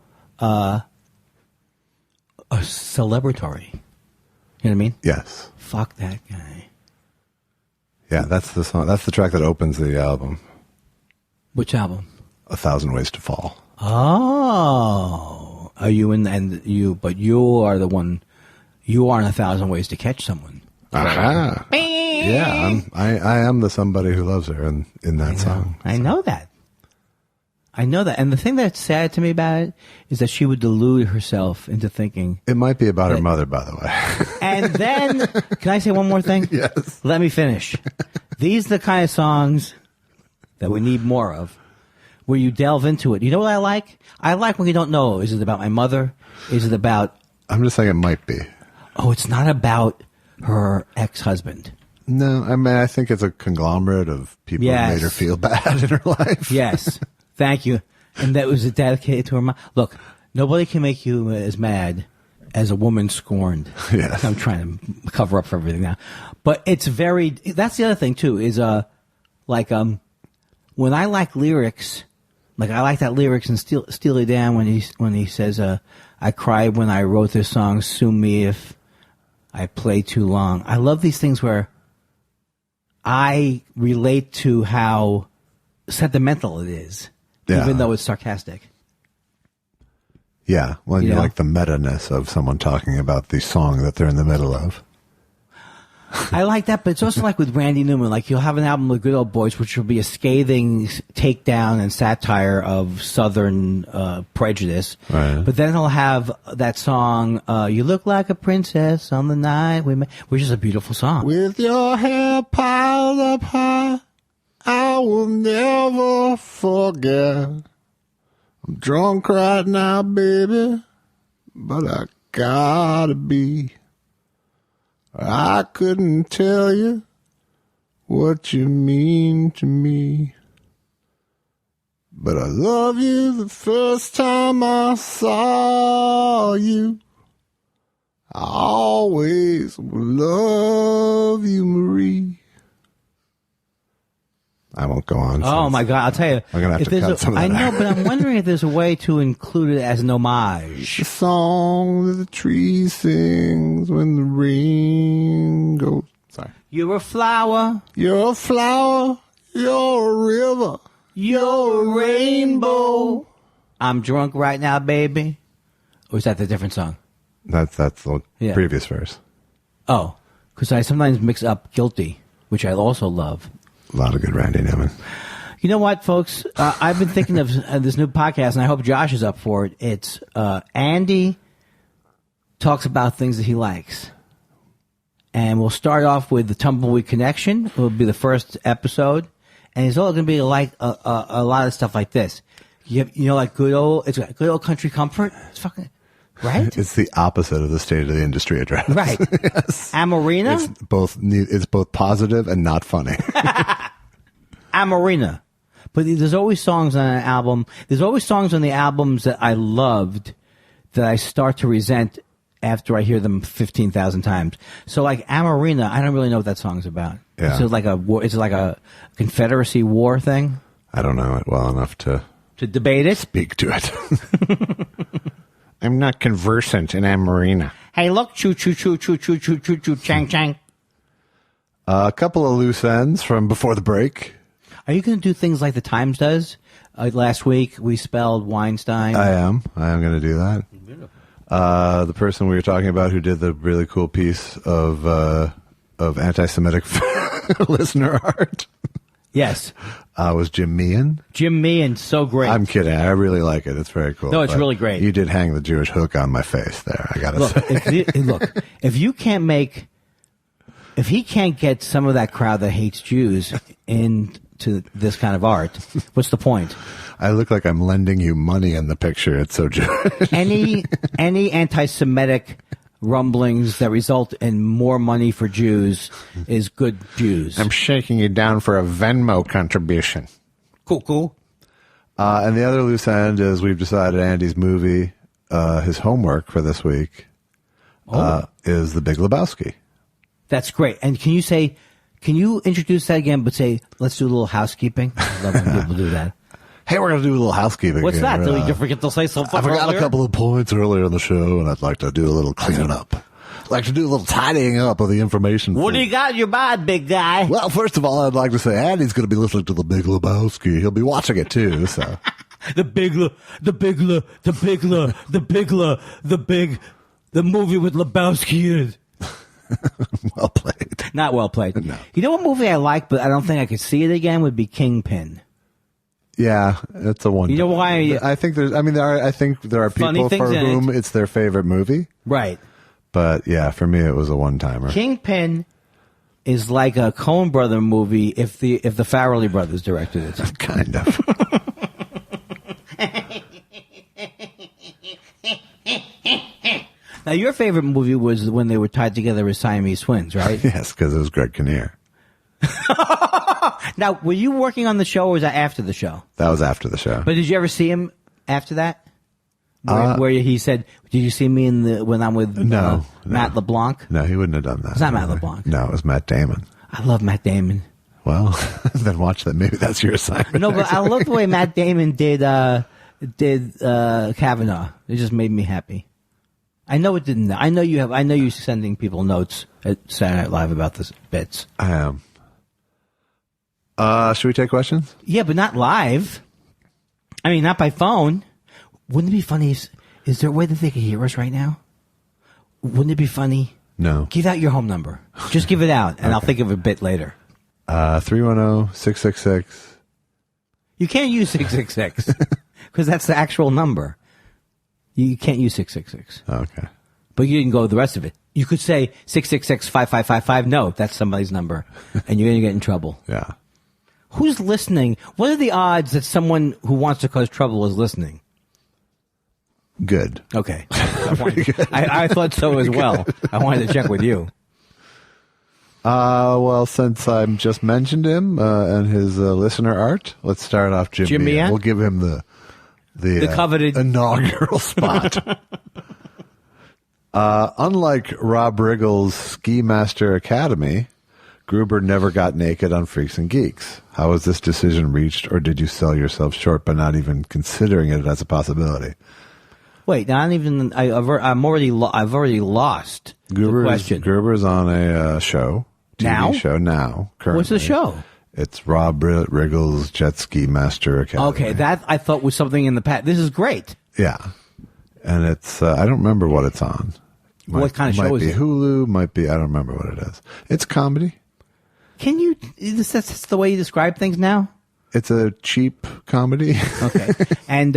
Speaker 1: celebratory. You know what I mean?
Speaker 2: Yes.
Speaker 1: Fuck that guy.
Speaker 2: Yeah, that's the song. That's the track that opens the album.
Speaker 1: Which album?
Speaker 2: 1,000 Ways to Fall.
Speaker 1: Oh, are you in? And you, but you are the one. You are in 1,000 Ways to Catch Someone.
Speaker 2: Aha. Yeah, I am the somebody who loves her in that song.
Speaker 1: I know that. And the thing that's sad to me about it is that she would delude herself into thinking.
Speaker 2: It might be about her mother, by the way.
Speaker 1: And then, can I say one more thing?
Speaker 2: Yes.
Speaker 1: Let me finish. These are the kind of songs that we need more of, where you delve into it. You know what I like? I like when you don't know. Is it about my mother? Is it about...
Speaker 2: I'm just saying it might be.
Speaker 1: Oh, it's not about her ex-husband.
Speaker 2: No, I mean, I think it's a conglomerate of people who made her feel bad in her life.
Speaker 1: Yes. Thank you. And that was dedicated to her mom. Look, nobody can make you as mad as a woman scorned.
Speaker 2: Yes.
Speaker 1: I'm trying to cover up for everything now. But it's very... That's the other thing, too, is when I like lyrics... Like, I like that lyrics in Steely Dan when he says, I cried when I wrote this song, sue me if I play too long. I love these things where I relate to how sentimental it is, even though it's sarcastic.
Speaker 2: Yeah, well, you like the meta-ness of someone talking about the song that they're in the middle of.
Speaker 1: I like that, but it's also like with Randy Newman. Like, you'll have an album with Good Old Boys, which will be a scathing takedown and satire of Southern prejudice.
Speaker 2: Right.
Speaker 1: But then he'll have that song, You Look Like a Princess on the Night We Met, which is a beautiful song.
Speaker 3: With your hair piled up high, I will never forget. I'm drunk right now, baby, but I gotta be. I couldn't tell you what you mean to me, but I love you the first time I saw you. I always will love you, Marie. I won't go on.
Speaker 1: Oh my God! I'll tell you.
Speaker 2: I'm gonna have to cut some of that
Speaker 1: I know,
Speaker 2: out.
Speaker 1: but I'm wondering if there's a way to include it as an homage.
Speaker 3: The song that the tree sings when the rain goes. Sorry.
Speaker 1: You're a flower.
Speaker 3: You're a flower. You're a river.
Speaker 1: You're a rainbow. I'm drunk right now, baby. Or is that the different song?
Speaker 2: That's the previous verse.
Speaker 1: Oh, because I sometimes mix up Guilty, which I also love.
Speaker 2: A lot of good Randy Newman.
Speaker 1: You know what, folks? I've been thinking of this new podcast, and I hope Josh is up for it. It's Andy talks about things that he likes. And we'll start off with the Tumbleweed Connection. It will be the first episode. And it's all going to be like a lot of stuff like this. Like good old country comfort. It's fucking... Right?
Speaker 2: It's the opposite of the State of the Industry address.
Speaker 1: Right.
Speaker 2: Yes.
Speaker 1: Amarina?
Speaker 2: It's both positive and not funny.
Speaker 1: Amarina. But there's always songs on an album. There's always songs on the albums that I loved that I start to resent after I hear them 15,000 times. So like Amarina, I don't really know what that song's about.
Speaker 2: Yeah.
Speaker 1: Is it like a war? Is it like a Confederacy war thing?
Speaker 2: I don't know it well enough to
Speaker 1: debate it.
Speaker 2: Speak to it. I'm not conversant in Amarina.
Speaker 1: Hey, look, choo choo choo choo choo choo choo choo chang chang.
Speaker 2: A couple of loose ends from before the break.
Speaker 1: Are you going to do things like the Times does? Last week we spelled Weinstein.
Speaker 2: I am going to do that. The person we were talking about who did the really cool piece of anti-Semitic listener art.
Speaker 1: Yes.
Speaker 2: Was Jim Meehan.
Speaker 1: Jim Meehan, so great.
Speaker 2: I'm kidding. I really like it. It's very cool.
Speaker 1: No, it's really great.
Speaker 2: You did hang the Jewish hook on my face there, I got to say.
Speaker 1: If he can't get some of that crowd that hates Jews into this kind of art, what's the point?
Speaker 2: I look like I'm lending you money in the picture. It's so Jewish.
Speaker 1: Any anti-Semitic rumblings that result in more money for Jews is good Jews.
Speaker 2: I'm shaking you down for a Venmo contribution.
Speaker 1: Cool.
Speaker 2: And the other loose end is we've decided Andy's movie, his homework for this week, is The Big Lebowski.
Speaker 1: That's great. And can you introduce that again, but say, let's do a little housekeeping? I love when people do that.
Speaker 2: Hey, we're going to do a little housekeeping.
Speaker 1: What's
Speaker 2: here.
Speaker 1: that? Did we forget to say something?
Speaker 2: I forgot
Speaker 1: earlier?
Speaker 2: a couple of points earlier in the show, and I'd like to do a little cleaning up. I'd like to do a little tidying up of the information.
Speaker 1: What do you got in your mind, big guy?
Speaker 2: Well, first of all, I'd like to say Andy's going to be listening to The Big Lebowski. He'll be watching it too, so.
Speaker 1: The movie with Lebowski in it.
Speaker 2: Well played.
Speaker 1: Not well played.
Speaker 2: No.
Speaker 1: You know what movie I like, but I don't think I could see it again, would be Kingpin.
Speaker 2: Yeah, it's a one.
Speaker 1: You know why?
Speaker 2: I think there are people for whom it's their favorite movie.
Speaker 1: Right.
Speaker 2: But yeah, for me, it was a one-timer.
Speaker 1: Kingpin is like a Coen brother movie if the Farrelly brothers directed it.
Speaker 2: Kind of.
Speaker 1: Now, your favorite movie was when they were tied together as Siamese twins, right?
Speaker 2: Yes, because it was Greg Kinnear.
Speaker 1: Now, were you working on the show or was that after the show?
Speaker 2: That was after the show.
Speaker 1: But did you ever see him after that? Where he said, "Did you see me when I'm with Matt LeBlanc?"
Speaker 2: No, he wouldn't have done that.
Speaker 1: It's not Matt LeBlanc.
Speaker 2: No, it was Matt Damon.
Speaker 1: I love Matt Damon.
Speaker 2: Well, then watch that. Maybe that's your assignment.
Speaker 1: No, but I love the way Matt Damon did Kavanaugh. It just made me happy. I know it didn't. I know you're sending people notes at Saturday Night Live about this bits.
Speaker 2: I am. Should we take questions?
Speaker 1: Yeah, but not live. I mean, not by phone. Wouldn't it be funny? Is there a way that they could hear us right now? Wouldn't it be funny?
Speaker 2: No.
Speaker 1: Give out your home number. Just give it out, and I'll think of a bit later.
Speaker 2: 310-666.
Speaker 1: You can't use 666 because that's the actual number. You can't use 666.
Speaker 2: Okay.
Speaker 1: But you didn't go the rest of it. You could say 666-5555. No, that's somebody's number, and you're going to get in trouble.
Speaker 2: Yeah.
Speaker 1: Who's listening? What are the odds that someone who wants to cause trouble is listening?
Speaker 2: Good.
Speaker 1: Okay. I thought so as well. I wanted to check with you.
Speaker 2: Well, since I just mentioned him and his listener art, let's start off Jim Meehan. We'll give him the
Speaker 1: coveted
Speaker 2: inaugural spot. Unlike Rob Riggle's Ski Master Academy, Gruber never got naked on Freaks and Geeks. How was this decision reached, or did you sell yourself short by not even considering it as a possibility?
Speaker 1: Wait, not even. I've already lost the question.
Speaker 2: Gruber's on a show, TV show now. Currently.
Speaker 1: What's the show?
Speaker 2: It's Rob Riggle's Jet Ski Master Academy.
Speaker 1: Okay, that I thought was something in the past. This is great.
Speaker 2: Yeah, and it's I don't remember what it's on.
Speaker 1: What kind of show is it?
Speaker 2: Might be Hulu. Might be I don't remember what it is. It's comedy.
Speaker 1: Can you? That's the way you describe things now.
Speaker 2: It's a cheap comedy.
Speaker 1: Okay, and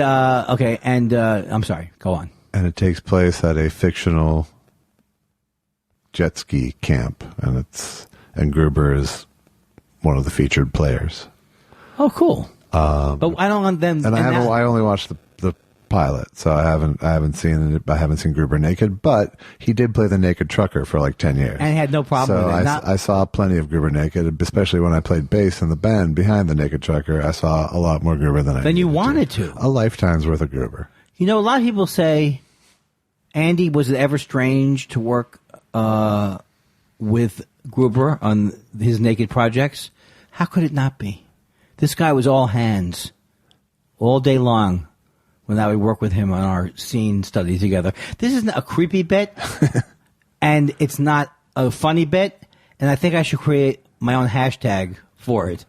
Speaker 1: I'm sorry. Go on.
Speaker 2: And it takes place at a fictional jet ski camp, and Gruber is one of the featured players.
Speaker 1: Oh, cool. But I don't want them.
Speaker 2: And I only watched the pilot, so I haven't seen it. I haven't seen Gruber naked, but he did play the naked trucker for like 10 years,
Speaker 1: and had no problem with it.
Speaker 2: I saw plenty of Gruber naked, especially when I played bass in the band behind the naked trucker. I saw a lot more Gruber than you
Speaker 1: wanted to.
Speaker 2: A lifetime's worth of Gruber.
Speaker 1: You know, a lot of people say Andy, was it ever strange to work with Gruber on his naked projects? How could it not be? This guy was all hands all day long when I would work with him on our scene study together. This isn't a creepy bit, and it's not a funny bit, and I think I should create my own hashtag for it.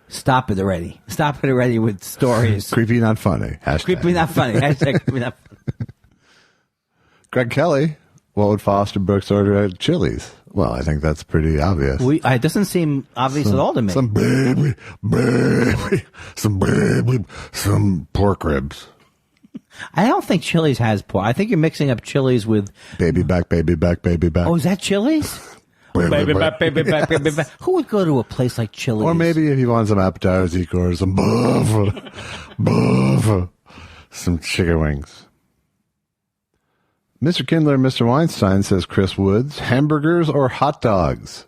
Speaker 1: Stop it already. Stop it already with stories.
Speaker 2: Creepy, not funny. Hashtag.
Speaker 1: Creepy, not funny. Hashtag creepy, not funny.
Speaker 2: Greg Kelly, what would Foster Brooks order at Chili's? Well, I think that's pretty obvious.
Speaker 1: It doesn't seem obvious at all to me.
Speaker 2: Some pork ribs.
Speaker 1: I don't think Chili's has pork. I think you're mixing up Chili's with...
Speaker 2: Baby back, baby back, baby back.
Speaker 1: Oh, is that Chili's? Baby back, baby back, baby back. Who would go to a place like Chili's?
Speaker 2: Or maybe if you want some appetizers, he could order some some chicken wings. Mr. Kindler, Mr. Weinstein, says Chris Woods, hamburgers or hot dogs?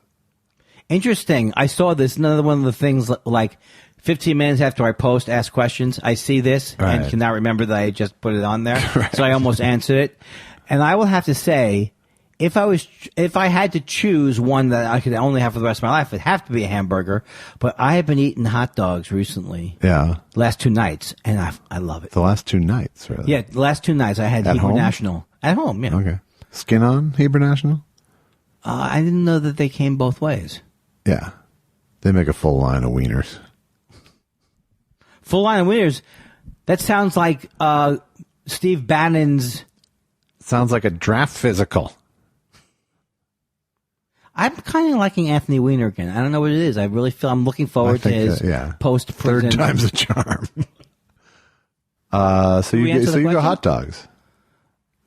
Speaker 1: Interesting. I saw this. Another one of the things, like 15 minutes after I post, ask questions, I see this and cannot remember that I just put it on there. So I almost answered it. And I will have to say, if I had to choose one that I could only have for the rest of my life, it'd have to be a hamburger. But I have been eating hot dogs recently.
Speaker 2: Yeah.
Speaker 1: Last 2 nights, and I love it.
Speaker 2: The last 2 nights, really?
Speaker 1: Yeah, the last 2 nights I had
Speaker 2: At
Speaker 1: Hebrew
Speaker 2: home?
Speaker 1: National. At home, yeah.
Speaker 2: Okay. Skin on Hebrew National?
Speaker 1: I didn't know that they came both ways.
Speaker 2: Yeah. They make a full line of wieners.
Speaker 1: Full line of wieners? That sounds like Steve Bannon's...
Speaker 2: Sounds like a draft physical.
Speaker 1: I'm kind of liking Anthony Weiner again. I don't know what it is. I really feel I'm looking forward to his post-prison.
Speaker 2: 3rd time's a charm. So you go hot dogs.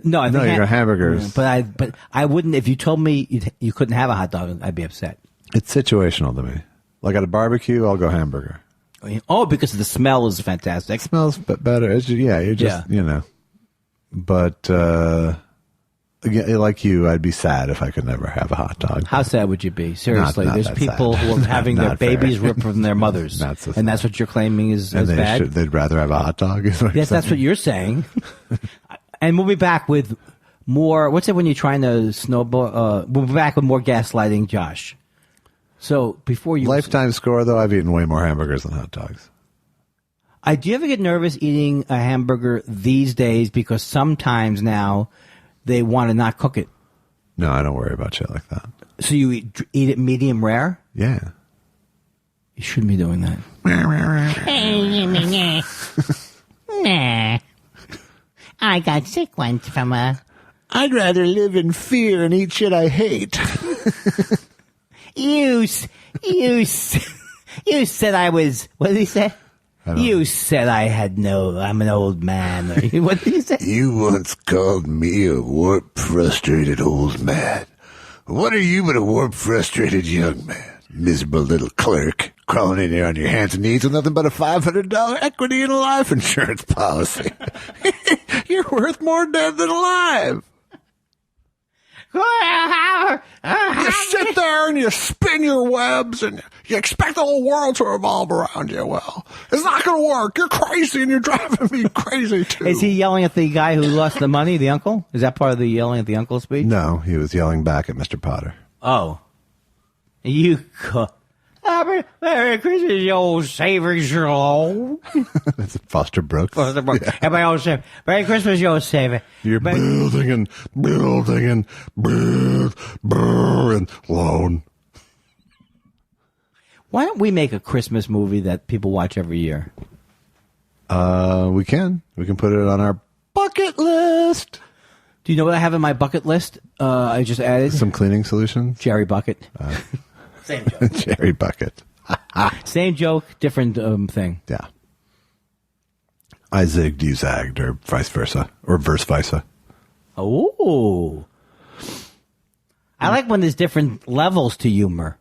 Speaker 1: No, I think
Speaker 2: you go hamburgers.
Speaker 1: But I wouldn't. If you told me you couldn't have a hot dog, I'd be upset.
Speaker 2: It's situational to me. Like at a barbecue, I'll go hamburger.
Speaker 1: Oh, because the smell is fantastic.
Speaker 2: It smells better. It's just, you're just, you know. But again, like you, I'd be sad if I could never have a hot dog.
Speaker 1: How sad would you be? Seriously,
Speaker 2: not
Speaker 1: there's people
Speaker 2: sad.
Speaker 1: who are having their babies ripped from their mothers,
Speaker 2: so
Speaker 1: and that's what you're claiming is bad.
Speaker 2: They'd rather have a hot dog.
Speaker 1: Yes, that's what you're saying. And we'll be back with more. What's it when you're trying to snowball? We'll be back with more gaslighting, Josh. So before you
Speaker 2: lifetime score, though, I've eaten way more hamburgers than hot dogs.
Speaker 1: Do you ever get nervous eating a hamburger these days because sometimes now they want to not cook it?
Speaker 2: No, I don't worry about shit like that.
Speaker 1: So you eat it medium rare?
Speaker 2: Yeah.
Speaker 1: You shouldn't be doing that.
Speaker 5: Nah. I got sick once from a...
Speaker 2: I'd rather live in fear and eat shit I hate.
Speaker 1: You said I was... What did he say? You said I'm an old man. What did he say?
Speaker 3: You once called me a warped, frustrated old man. What are you but a warped, frustrated young man? Miserable little clerk crawling in here on your hands and knees with nothing but a $500 equity in a life insurance policy. You're worth more dead than alive. You sit there and you spin your webs and you expect the whole world to revolve around you. Well, it's not going to work. You're crazy and you're driving me crazy too.
Speaker 1: Is he yelling at the guy who lost the money, the uncle? Is that part of the yelling at the uncle speech?
Speaker 2: No, he was yelling back at Mr. Potter.
Speaker 1: Oh. Merry Christmas, you old savers.
Speaker 2: That's Foster Brooks.
Speaker 1: Foster Brooks. Yeah. Everybody else say, Merry Christmas, you old saver.
Speaker 2: You're building and loan.
Speaker 1: Why don't we make a Christmas movie that people watch every year?
Speaker 2: We can. We can put it on our bucket list.
Speaker 1: Do you know what I have in my bucket list? I just added
Speaker 2: some cleaning solutions.
Speaker 1: Jerry bucket. Same joke.
Speaker 2: Jerry bucket.
Speaker 1: Same joke, different thing.
Speaker 2: Yeah. I zigged, you zagged, or vice versa, or verse versa.
Speaker 1: Oh. I like when there's different levels to humor.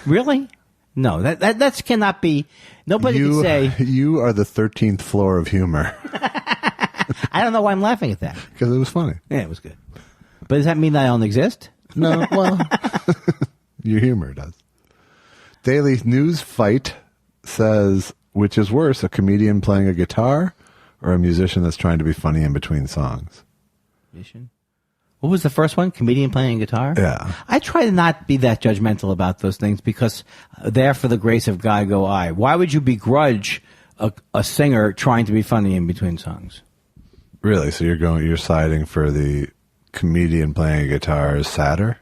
Speaker 1: Really? No, that cannot be. Nobody can say.
Speaker 2: You are the 13th floor of humor.
Speaker 1: I don't know why I'm laughing at that.
Speaker 2: Because it was funny.
Speaker 1: Yeah, it was good. But does that mean that I don't exist?
Speaker 2: No, well, your humor does. Daily News Fight says, which is worse, a comedian playing a guitar or a musician that's trying to be funny in between songs?
Speaker 1: What was the first one? Comedian playing guitar?
Speaker 2: Yeah.
Speaker 1: I try to not be that judgmental about those things because there for the grace of God go I. Why would you begrudge a singer trying to be funny in between songs?
Speaker 2: Really? So you're siding for the comedian playing a guitar is sadder?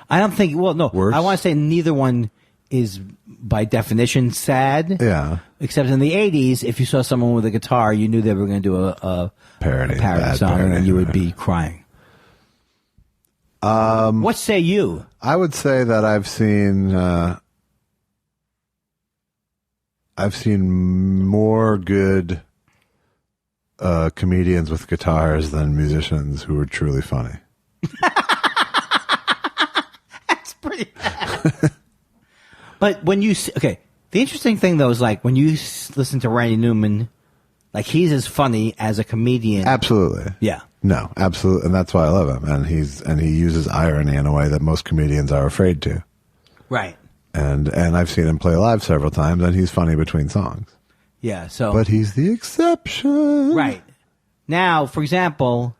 Speaker 1: I don't think, well, no.
Speaker 2: Worse?
Speaker 1: I want to say neither one is by definition sad.
Speaker 2: Yeah.
Speaker 1: Except in the 80s, if you saw someone with a guitar, you knew they were going to do a
Speaker 2: parody
Speaker 1: song, and then you would be crying. What say you?
Speaker 2: I would say that I've seen more good comedians with guitars than musicians who are truly funny.
Speaker 1: That's pretty bad. But when you the interesting thing though is like when you listen to Randy Newman, like he's as funny as a comedian.
Speaker 2: Absolutely.
Speaker 1: Yeah.
Speaker 2: No, absolutely, and that's why I love him. And he uses irony in a way that most comedians are afraid to.
Speaker 1: Right.
Speaker 2: And I've seen him play live several times, and he's funny between songs.
Speaker 1: Yeah. So.
Speaker 2: But he's the exception.
Speaker 1: Right. Now, for example,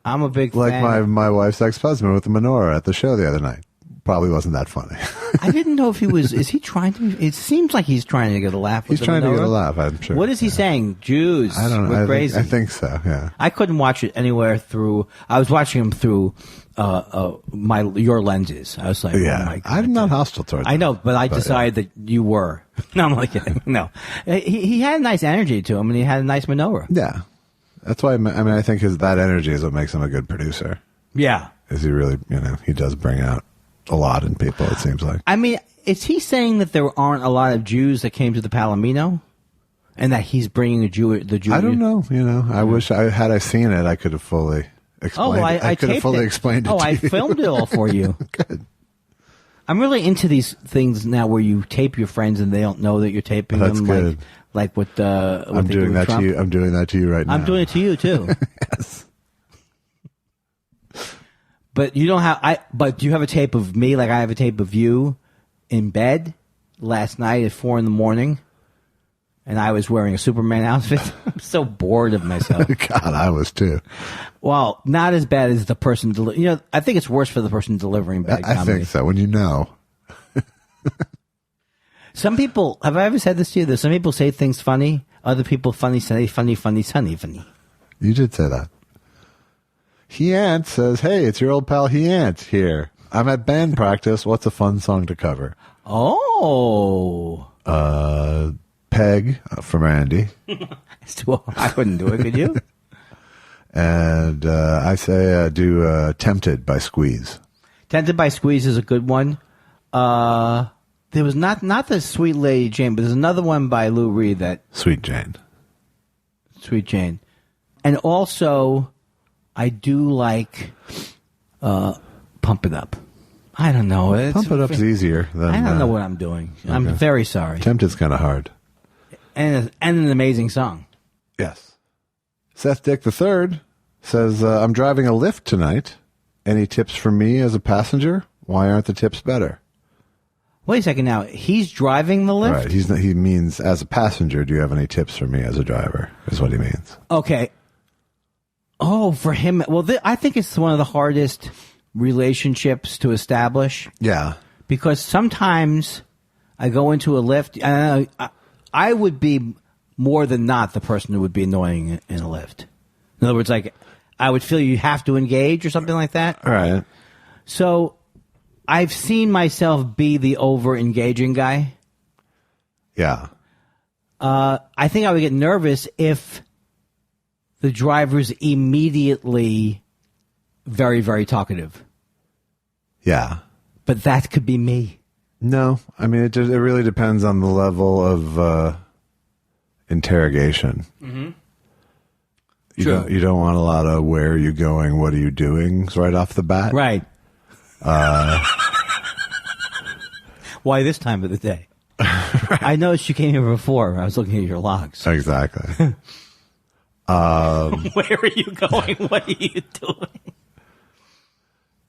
Speaker 1: I'm a big
Speaker 2: like
Speaker 1: fan.
Speaker 2: my wife's ex-husband with the menorah at the show the other night. Probably wasn't that funny.
Speaker 1: I didn't know if he was. Is he trying to? It seems like he's trying to get a laugh.
Speaker 2: He's trying to get a laugh. I'm sure.
Speaker 1: What is he saying? Jews.
Speaker 2: I don't know.
Speaker 1: We're crazy.
Speaker 2: I think so. Yeah.
Speaker 1: I couldn't watch it anywhere through. I was watching him through your lenses. I was like,
Speaker 2: yeah.
Speaker 1: Oh my God.
Speaker 2: I'm not hostile towards him.
Speaker 1: I know, but I decided that you were. No, I'm like kidding. No, he had a nice energy to him, and he had a nice menorah.
Speaker 2: Yeah. That's why. I think that energy is what makes him a good producer.
Speaker 1: Yeah.
Speaker 2: Is he really? He does bring out a lot in people, it seems like.
Speaker 1: I mean, is he saying that there aren't a lot of Jews that came to the Palomino, and that he's bringing the Jew?
Speaker 2: I don't know. I wish had I seen it, I could have fully explained. I could have fully explained it.
Speaker 1: I filmed it all for you.
Speaker 2: Good.
Speaker 1: I'm really into these things now, where you tape your friends and they don't know that you're taping them.
Speaker 2: That's good.
Speaker 1: Like with
Speaker 2: I'm doing that to you. I'm doing that to you right now.
Speaker 1: I'm doing it to you too.
Speaker 2: Yes.
Speaker 1: But you don't have. But do you have a tape of me? Like I have a tape of you in bed last night at 4 a.m, and I was wearing a Superman outfit. I'm so bored of myself.
Speaker 2: God, I was too.
Speaker 1: Well, not as bad as the person. I think it's worse for the person delivering bad comedy.
Speaker 2: I think so. When you know.
Speaker 1: Some people, have I ever said this to you? That some people say things funny. Other people say funny.
Speaker 2: You did say that. He Ant says, "Hey, it's your old pal He Ant here. I'm at band practice. What's a fun song to cover?"
Speaker 1: Oh.
Speaker 2: Peg from Andy.
Speaker 1: I couldn't do it, could you?
Speaker 2: And I say do Tempted by Squeeze.
Speaker 1: Tempted by Squeeze is a good one. There was not the Sweet Lady Jane, but there's another one by Lou Reed that...
Speaker 2: Sweet Jane.
Speaker 1: And also... I do like Pump It Up. I don't know.
Speaker 2: Pump It Up's easier than...
Speaker 1: I don't know what I'm doing. Okay. I'm very sorry.
Speaker 2: Tempted's kind of hard.
Speaker 1: And an amazing song.
Speaker 2: Yes. Seth Dick III says, I'm driving a Lyft tonight. Any tips for me as a passenger? Why aren't the tips better?
Speaker 1: Wait a second now. He's driving the Lyft?
Speaker 2: Right. He means, as a passenger, do you have any tips for me as a driver? Is what he means.
Speaker 1: Okay. Oh, for him. Well, I think it's one of the hardest relationships to establish.
Speaker 2: Yeah.
Speaker 1: Because sometimes I go into a Lyft, and I would be more than not the person who would be annoying in a Lyft. In other words, like, I would feel you have to engage or something like that.
Speaker 2: All right.
Speaker 1: So I've seen myself be the over-engaging guy.
Speaker 2: Yeah.
Speaker 1: I think I would get nervous if the driver's immediately very, very talkative.
Speaker 2: Yeah.
Speaker 1: But that could be me.
Speaker 2: No. I mean, it really depends on the level of interrogation.
Speaker 1: Mm-hmm.
Speaker 2: You don't want a lot of where are you going, what are you doing right off the bat.
Speaker 1: Right. Why this time of the day? Right. I noticed you came here before. I was looking at your logs.
Speaker 2: Exactly.
Speaker 1: Where are you going? What are you doing?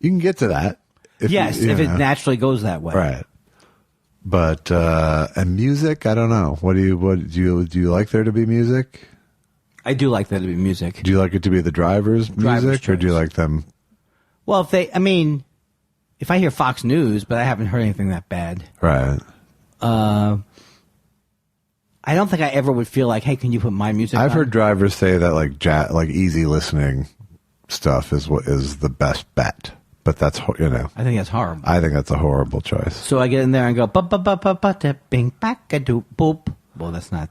Speaker 2: You can get to that.
Speaker 1: If it naturally goes that way.
Speaker 2: Right. But and music, I don't know. Do you like there to be music?
Speaker 1: I do like that to be music.
Speaker 2: Do you like it to be the driver's music, or do you like them?
Speaker 1: Well, if I hear Fox News, but I haven't heard anything that bad.
Speaker 2: Right.
Speaker 1: I don't think I ever would feel like, hey, can you put my music on?
Speaker 2: I've heard drivers say that like easy listening stuff is the best bet. But that's, you know.
Speaker 1: I think that's horrible.
Speaker 2: I think that's a horrible choice.
Speaker 1: So I get in there and go, bing, back, a doop, boop. Well, that's not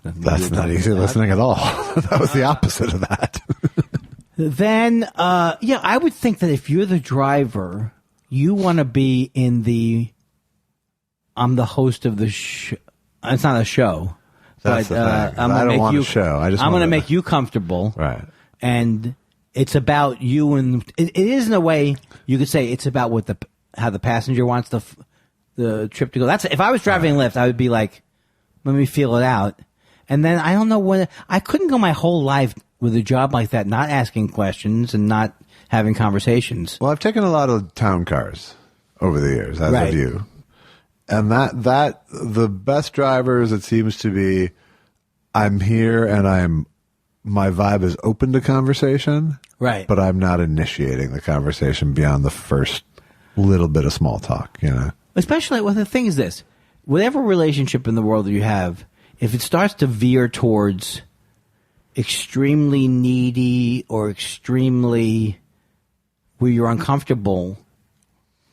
Speaker 2: easy listening at all. That was the opposite of that.
Speaker 1: Then, I would think that if you're the driver, you want to be in I'm the host of the show. It's not a show.
Speaker 2: That's
Speaker 1: but,
Speaker 2: the thing. I don't want a show. I'm
Speaker 1: going to make you comfortable.
Speaker 2: Right.
Speaker 1: And it's about you, and it is in a way you could say it's about how the passenger wants the trip to go. That's if I was driving Lyft, I would be like, let me feel it out. And then I don't know when I couldn't go my whole life with a job like that, not asking questions and not having conversations.
Speaker 2: Well, I've taken a lot of town cars over the years, as have you. And that the best drivers, it seems to be, I'm here and my vibe is open to conversation.
Speaker 1: Right.
Speaker 2: But I'm not initiating the conversation beyond the first little bit of small talk, you know.
Speaker 1: Especially, the thing is this. Whatever relationship in the world that you have, if it starts to veer towards extremely needy or extremely where you're uncomfortable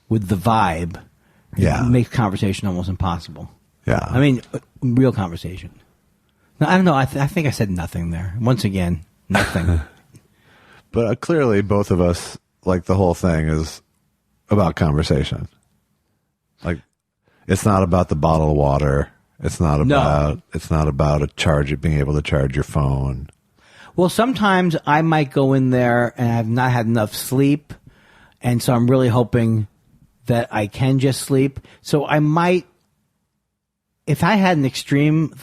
Speaker 1: with the vibe, it makes conversation almost impossible.
Speaker 2: Yeah.
Speaker 1: I mean, real conversation. No, I don't know. I think I said nothing there. Once again, nothing.
Speaker 2: But clearly, both of us, like, the whole thing is about conversation. Like, it's not about the bottle of water. It's not about being able to charge your phone.
Speaker 1: Well, sometimes I might go in there and I've not had enough sleep, and so I'm really hoping that I can just sleep. So I might, if I had an extreme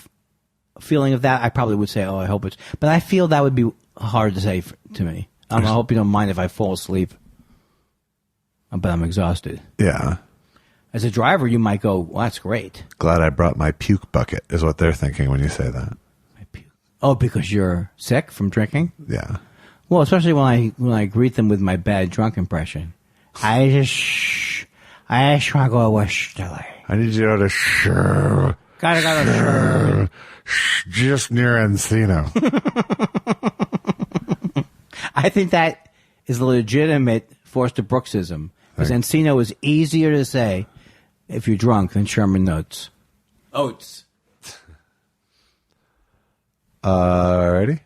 Speaker 1: feeling of that, I probably would say, oh, I hope it's, but I feel that would be hard to say to me. I hope you don't mind if I fall asleep, but I'm exhausted.
Speaker 2: Yeah.
Speaker 1: As a driver, you might go, well, that's great.
Speaker 2: Glad I brought my puke bucket, is what they're thinking when you say that.
Speaker 1: My puke. Oh, because you're sick from drinking?
Speaker 2: Yeah.
Speaker 1: Well, especially when I greet them with my bad drunk impression. I just want to go to Westerly.
Speaker 2: I need you to go to Sure.
Speaker 1: Gotta go to Sure.
Speaker 2: Just near Encino.
Speaker 1: I think that is a legitimate Forster Brooksism. Because Encino is easier to say if you're drunk than Sherman Oats. Oats.
Speaker 2: Alrighty.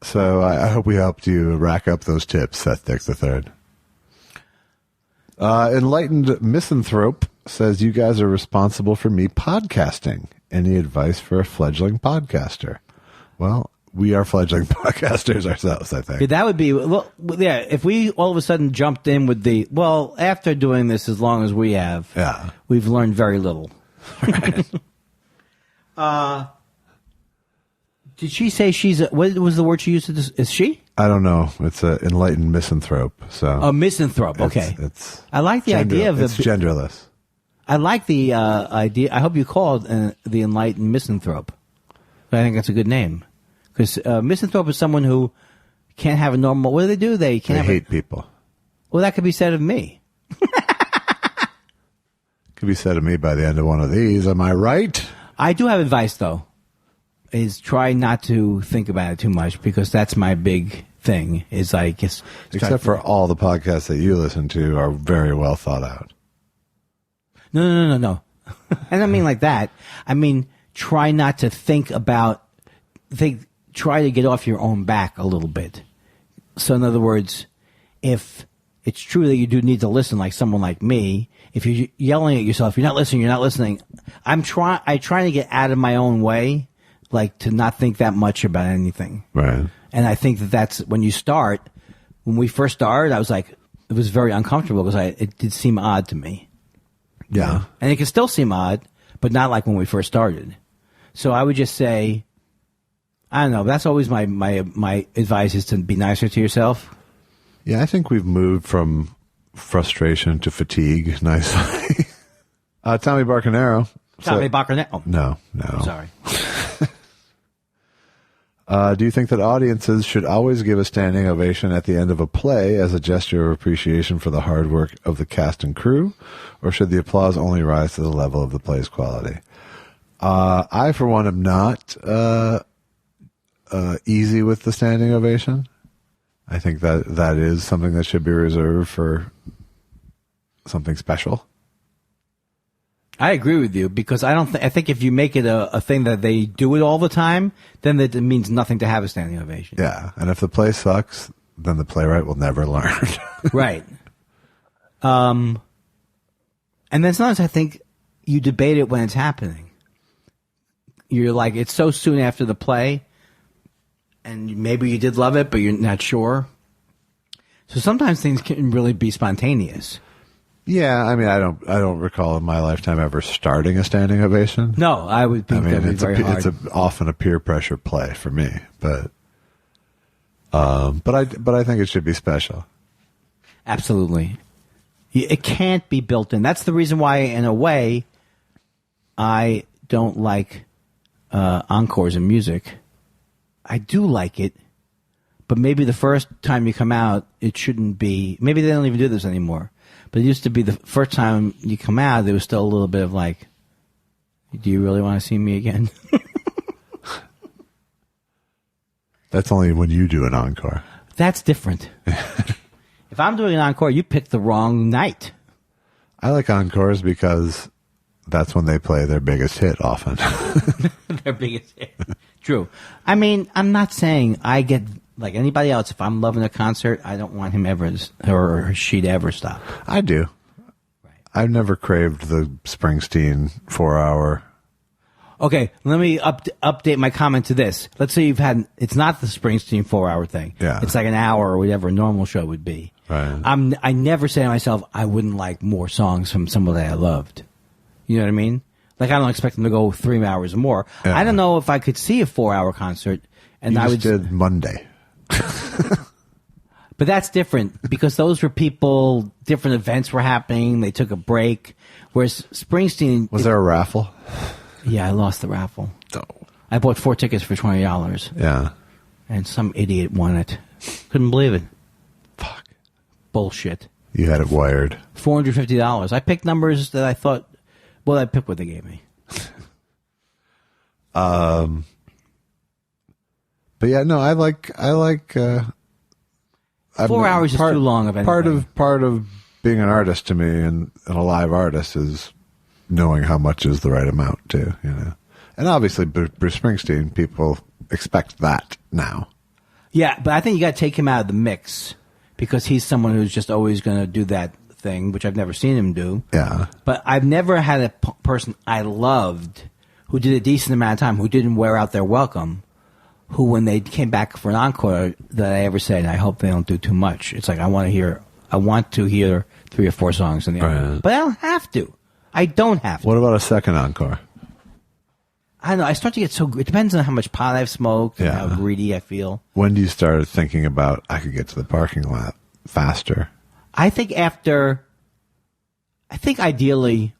Speaker 2: So I hope we helped you rack up those tips, Seth Dick III. Enlightened Misanthrope says, you guys are responsible for me podcasting. Any advice for a fledgling podcaster? Well, we are fledgling podcasters ourselves, I think.
Speaker 1: That would be, well, yeah, if we all of a sudden jumped in with after doing this as long as we have, we've learned very little. Did she say what was the word she used? Is she?
Speaker 2: I don't know. It's an enlightened misanthrope. So
Speaker 1: a misanthrope. Okay.
Speaker 2: I
Speaker 1: like the idea of
Speaker 2: it's genderless.
Speaker 1: I like the idea. I hope you call it the enlightened misanthrope. I think that's a good name. Because misanthrope is someone who can't have a normal. What do? They
Speaker 2: hate people.
Speaker 1: Well, that could be said of me.
Speaker 2: Could be said of me by the end of one of these. Am I right?
Speaker 1: I do have advice, though. Is try not to think about it too much, because that's my big thing. Is like
Speaker 2: except for all the podcasts that you listen to are very well thought out.
Speaker 1: No. I don't mean like that. I mean try not to think about. Try to get off your own back a little bit. So in other words, if it's true that you do need to listen, like someone like me, if you're yelling at yourself, you're not listening. I try to get out of my own way, like to not think that much about anything.
Speaker 2: Right.
Speaker 1: And I think that's when you start. When we first started, I was like, it was very uncomfortable because it did seem odd to me.
Speaker 2: Yeah.
Speaker 1: You know? And it can still seem odd, but not like when we first started. So I would just say, I don't know. That's always my advice, is to be nicer to yourself.
Speaker 2: Yeah, I think we've moved from frustration to fatigue nicely. Tommy Barcanero.
Speaker 1: Tommy Barcanero.
Speaker 2: No.
Speaker 1: Sorry.
Speaker 2: Do you think that audiences should always give a standing ovation at the end of a play as a gesture of appreciation for the hard work of the cast and crew, or should the applause only rise to the level of the play's quality? I, for one, am not easy with the standing ovation. I think that is something that should be reserved for something special.
Speaker 1: I agree with you because I think if you make it a thing that they do it all the time, then it means nothing to have a standing ovation.
Speaker 2: Yeah, and if the play sucks, then the playwright will never learn.
Speaker 1: Right. And then sometimes I think you debate it when it's happening. You're like, it's so soon after the play, and maybe you did love it, but you're not sure. So sometimes things can really be spontaneous.
Speaker 2: Yeah, I mean, I don't recall in my lifetime ever starting a standing ovation.
Speaker 1: No, I would think that would be very hard.
Speaker 2: It's often a peer pressure play for me, but I think it should be special.
Speaker 1: Absolutely, it can't be built in. That's the reason why, in a way, I don't like encores in music. I do like it, but maybe the first time you come out, it shouldn't be. Maybe they don't even do this anymore. But it used to be the first time you come out, there was still a little bit of like, do you really want to see me again?
Speaker 2: That's only when you do an encore.
Speaker 1: That's different. If I'm doing an encore, you picked the wrong night.
Speaker 2: I like encores because that's when they play their biggest hit often.
Speaker 1: Their biggest hit. True. I mean, I'm not saying I get... Like anybody else, if I'm loving a concert, I don't want him ever or she to ever stop.
Speaker 2: I do. Right. I've never craved the Springsteen 4-hour.
Speaker 1: Okay, let me update my comment to this. Let's say it's not the Springsteen 4-hour thing.
Speaker 2: Yeah.
Speaker 1: It's like an hour or whatever a normal show would be.
Speaker 2: Right.
Speaker 1: I never say to myself, I wouldn't like more songs from somebody I loved. You know what I mean? Like I don't expect them to go 3 hours or more. Yeah. I don't know if I could see a 4-hour concert. And
Speaker 2: I did Monday.
Speaker 1: But that's different because those were people, different events were happening. They took a break. Whereas Springsteen...
Speaker 2: Was there a raffle?
Speaker 1: Yeah, I lost the raffle.
Speaker 2: Oh.
Speaker 1: I bought 4 tickets for $20.
Speaker 2: Yeah.
Speaker 1: And some idiot won it. Couldn't believe it.
Speaker 2: Fuck.
Speaker 1: Bullshit.
Speaker 2: You had it wired.
Speaker 1: $450. I picked numbers that I thought... Well, I picked what they gave me.
Speaker 2: But yeah, no, I like
Speaker 1: 4 hours is too long of anything.
Speaker 2: Part of being an artist to me and a live artist is knowing how much is the right amount too, you know. And obviously Bruce Springsteen, people expect that now.
Speaker 1: Yeah, but I think you got to take him out of the mix because he's someone who's just always going to do that thing, which I've never seen him do.
Speaker 2: Yeah.
Speaker 1: But I've never had a person I loved who did a decent amount of time, who didn't wear out their welcome, who, when they came back for an encore, that I ever said, I hope they don't do too much. It's like, I want to hear 3 or 4 songs in the album. Right. But I don't have to. I don't have to.
Speaker 2: What about a second encore?
Speaker 1: I don't know. I start to get so... It depends on how much pot I've smoked and how greedy I feel.
Speaker 2: When do you start thinking about, I could get to the parking lot faster?
Speaker 1: I think ideally,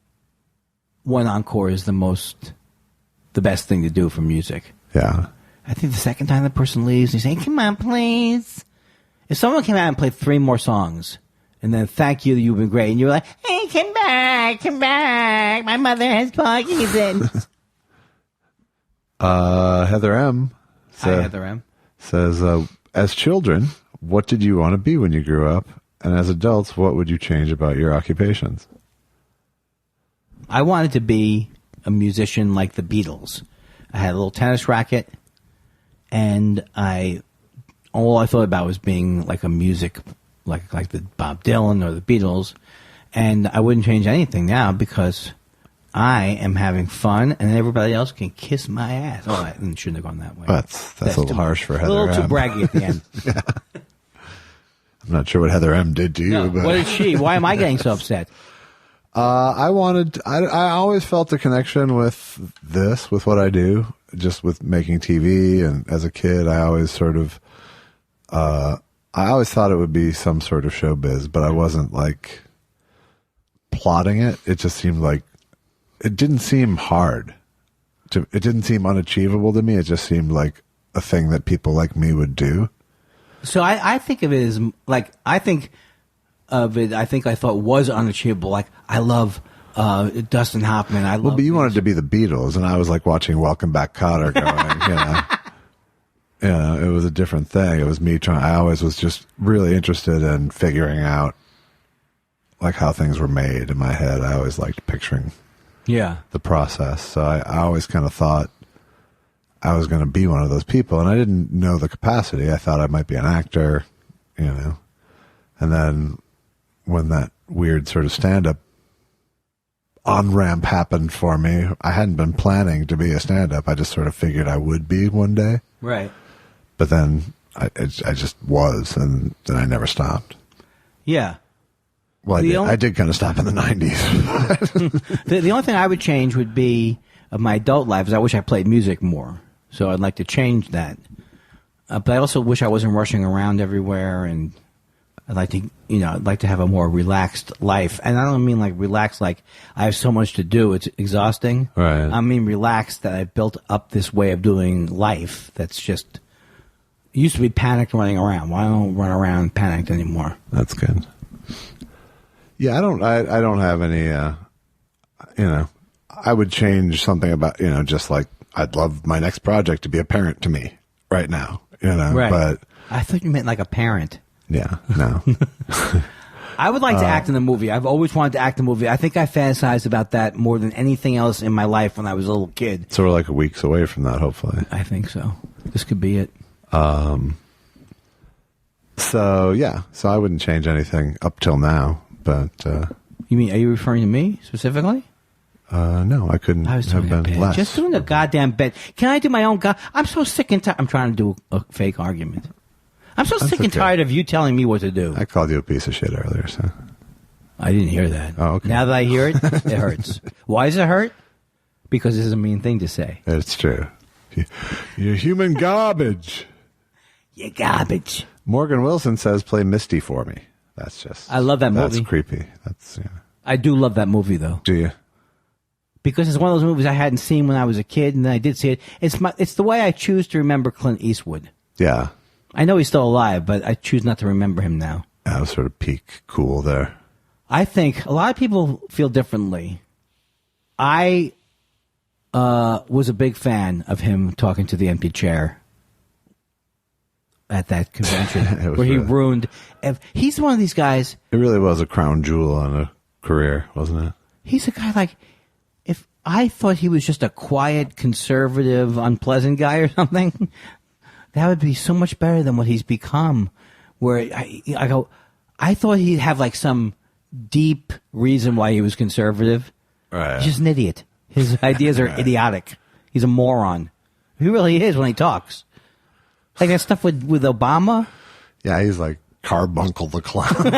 Speaker 1: one encore is the best thing to do for music.
Speaker 2: Yeah.
Speaker 1: I think the second time the person leaves, you say, come on, please. If someone came out and played 3 more songs, and then thank you, you've been great, and you're like, hey, come back, my mother has Parkinson's.
Speaker 2: Heather M.
Speaker 1: Hi, Heather M.
Speaker 2: Says, as children, what did you want to be when you grew up? And as adults, what would you change about your occupations?
Speaker 1: I wanted to be a musician like the Beatles. I had a little tennis racket. And all I thought about was being like a music, like the Bob Dylan or the Beatles, and I wouldn't change anything now because I am having fun, and everybody else can kiss my ass. Oh, I shouldn't have gone that way.
Speaker 2: That's a little harsh for Heather M.
Speaker 1: A little too braggy at the end.
Speaker 2: Yeah. I'm not sure what Heather M. did to you.
Speaker 1: No,
Speaker 2: but
Speaker 1: what did she? Why am I getting so upset?
Speaker 2: I always felt a connection with what I do, just with making TV. And as a kid, I always I always thought it would be some sort of showbiz, but I wasn't like plotting it. It just seemed like, it didn't seem hard. It didn't seem unachievable to me. It just seemed like a thing that people like me would do.
Speaker 1: So I think of it as like I think I thought was unachievable. Like I love Dustin Hoffman.
Speaker 2: But you wanted to be the Beatles, and I was like watching Welcome Back, Kotter going. It was a different thing. It was me trying. I always was just really interested in figuring out like how things were made in my head. I always liked picturing the process. So I always kind of thought I was going to be one of those people, and I didn't know the capacity. I thought I might be an actor, And then when that weird sort of stand-up on-ramp happened for me, I hadn't been planning to be a stand-up. I just sort of figured I would be one day.
Speaker 1: Right.
Speaker 2: But then I just was, and then I never stopped.
Speaker 1: Yeah.
Speaker 2: Well, I did kind of stop in the 90s.
Speaker 1: The only thing I would change would be of my adult life is I wish I played music more. So I'd like to change that. But I also wish I wasn't rushing around everywhere, and I'd like to have a more relaxed life. And I don't mean like relaxed like I have so much to do, it's exhausting.
Speaker 2: Right.
Speaker 1: I mean relaxed that I built up this way of doing life that's just used to be panicked running around. Well, I don't run around panicked anymore.
Speaker 2: That's good. Yeah, I don't have any I would change something about, just like I'd love my next project to be apparent to me right now,
Speaker 1: Right.
Speaker 2: But
Speaker 1: I thought you meant like a parent.
Speaker 2: Yeah, no.
Speaker 1: I would like to act in a movie. I've always wanted to act in a movie. I think I fantasized about that more than anything else in my life when I was a little kid.
Speaker 2: So we're like a week's away from that, hopefully.
Speaker 1: I think so. This could be it.
Speaker 2: So I wouldn't change anything up till now, but
Speaker 1: You mean, are you referring to me specifically?
Speaker 2: No, I couldn't
Speaker 1: I was
Speaker 2: have
Speaker 1: doing a
Speaker 2: been
Speaker 1: bit.
Speaker 2: less.
Speaker 1: Just doing a goddamn bit. Can I do my own I'm so sick and tired. I'm trying to do a fake argument. I'm so sick and tired of you telling me what to do.
Speaker 2: I called you a piece of shit earlier, so.
Speaker 1: I didn't hear that.
Speaker 2: Oh, okay.
Speaker 1: Now that I hear it, it hurts. Why does it hurt? Because this is a mean thing to say.
Speaker 2: It's true. You're human garbage.
Speaker 1: You garbage.
Speaker 2: Morgan Wilson says, play Misty for me. That's just.
Speaker 1: I love that movie.
Speaker 2: That's creepy. That's,
Speaker 1: I do love that movie, though.
Speaker 2: Do you?
Speaker 1: Because it's one of those movies I hadn't seen when I was a kid, and then I did see it. It's the way I choose to remember Clint Eastwood.
Speaker 2: Yeah.
Speaker 1: I know he's still alive, but I choose not to remember him now.
Speaker 2: That was sort of peak cool there.
Speaker 1: I think a lot of people feel differently. I was a big fan of him talking to the empty chair at that convention where he ruined. He's one of these guys.
Speaker 2: It really was a crown jewel on a career, wasn't it?
Speaker 1: He's a guy like, if I thought he was just a quiet, conservative, unpleasant guy or something, that would be so much better than what he's become. Where I thought he'd have like some deep reason why he was conservative.
Speaker 2: Right.
Speaker 1: He's just an idiot. His ideas are idiotic. He's a moron. He really is when he talks. Like that stuff with Obama.
Speaker 2: Yeah, he's like Carbuncle the Clown.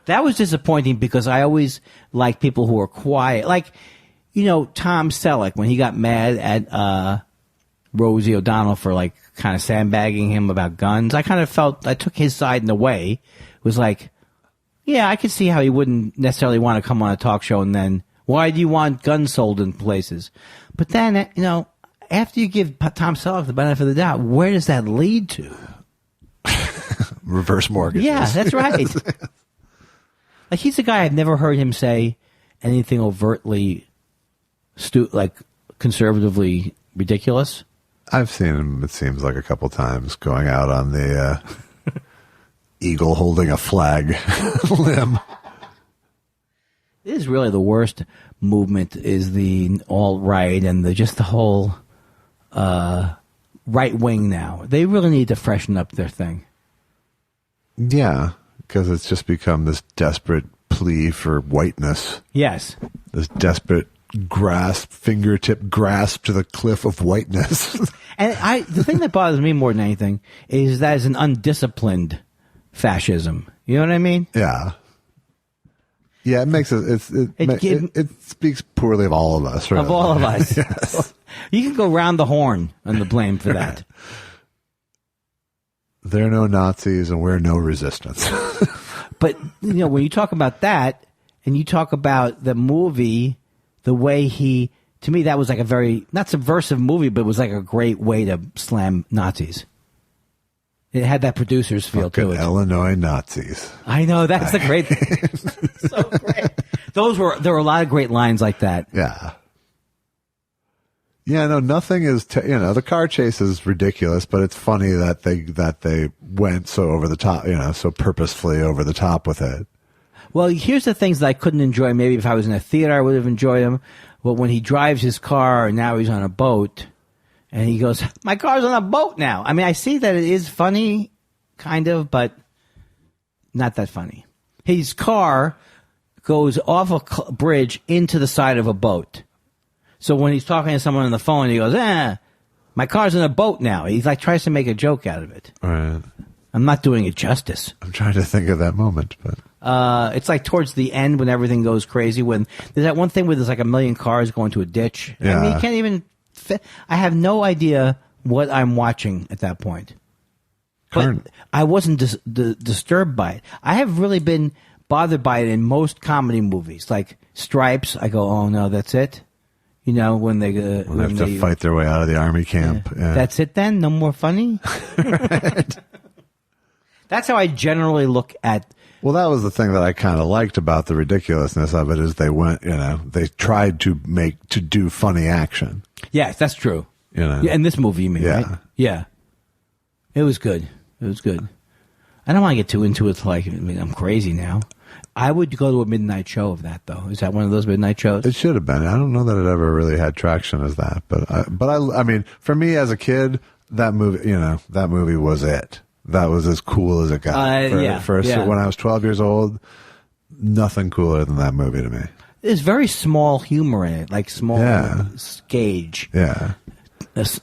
Speaker 1: That was disappointing because I always like people who are quiet. Like, Tom Selleck, when he got mad at Rosie O'Donnell for like kind of sandbagging him about guns, I kind of felt I took his side in a way. It was like, yeah, I could see how he wouldn't necessarily want to come on a talk show and then, why do you want guns sold in places? But then, after you give Tom Selleck the benefit of the doubt, where does that lead to?
Speaker 2: Reverse mortgages.
Speaker 1: Yeah, that's right. Like, he's a guy I've never heard him say anything overtly, like, conservatively ridiculous.
Speaker 2: I've seen him, it seems like, a couple times going out on the eagle holding a flag limb.
Speaker 1: It is really the worst movement is the alt-right and the whole right wing now. They really need to freshen up their thing.
Speaker 2: Yeah, because it's just become this desperate plea for whiteness.
Speaker 1: Yes.
Speaker 2: This desperate fingertip grasp to the cliff of whiteness.
Speaker 1: And the thing that bothers me more than anything is that it's an undisciplined fascism. You know what I mean?
Speaker 2: Yeah. Yeah, it makes it speaks poorly of all of us. Really.
Speaker 1: Of all of us.
Speaker 2: Yes.
Speaker 1: You can go round the horn on the blame for that.
Speaker 2: They're no Nazis and we're no resistance.
Speaker 1: But, when you talk about that and you talk about the movie, the way he to me, that was like a very, not subversive movie, but it was like a great way to slam Nazis. It had that producer's feel to it.
Speaker 2: Illinois Nazis.
Speaker 1: I know, that's a great so great. There were a lot of great lines like that.
Speaker 2: Yeah. Yeah, no, nothing is, the car chase is ridiculous, but it's funny that they went so over the top, so purposefully over the top with it.
Speaker 1: Well, here's the things that I couldn't enjoy. Maybe if I was in a theater, I would have enjoyed them. But when he drives his car and now he's on a boat and he goes, my car's on a boat now. I mean, I see that it is funny, kind of, but not that funny. His car goes off a bridge into the side of a boat. So when he's talking to someone on the phone, he goes, my car's in a boat now. He tries to make a joke out of it.
Speaker 2: Right.
Speaker 1: I'm not doing it justice.
Speaker 2: I'm trying to think of that moment, but.
Speaker 1: It's like towards the end when everything goes crazy. When there's that one thing where there's like a million cars going to a ditch.
Speaker 2: Yeah.
Speaker 1: I mean, you can't even fit. I have no idea what I'm watching at that point. But I wasn't disturbed by it. I have really been bothered by it in most comedy movies. Like Stripes, I go, oh no, that's it. When they
Speaker 2: have to fight their way out of the army camp. Yeah.
Speaker 1: That's it then? No more funny?
Speaker 2: Right.
Speaker 1: That's how I generally look at.
Speaker 2: Well, that was the thing that I kind of liked about the ridiculousness of it is they went, they tried to do funny action.
Speaker 1: Yes, that's true. Yeah, in this movie, you mean, right? Yeah. It was good. I don't want to get too into it. I'm crazy now. I would go to a midnight show of that, though. Is that one of those midnight shows?
Speaker 2: It should have been. I don't know that it ever really had traction as that, but I mean, for me as a kid, that movie was it. That was as cool as it got. When I was 12 years old, nothing cooler than that movie to me.
Speaker 1: There's very small humor in it, like small gauge.
Speaker 2: Yeah.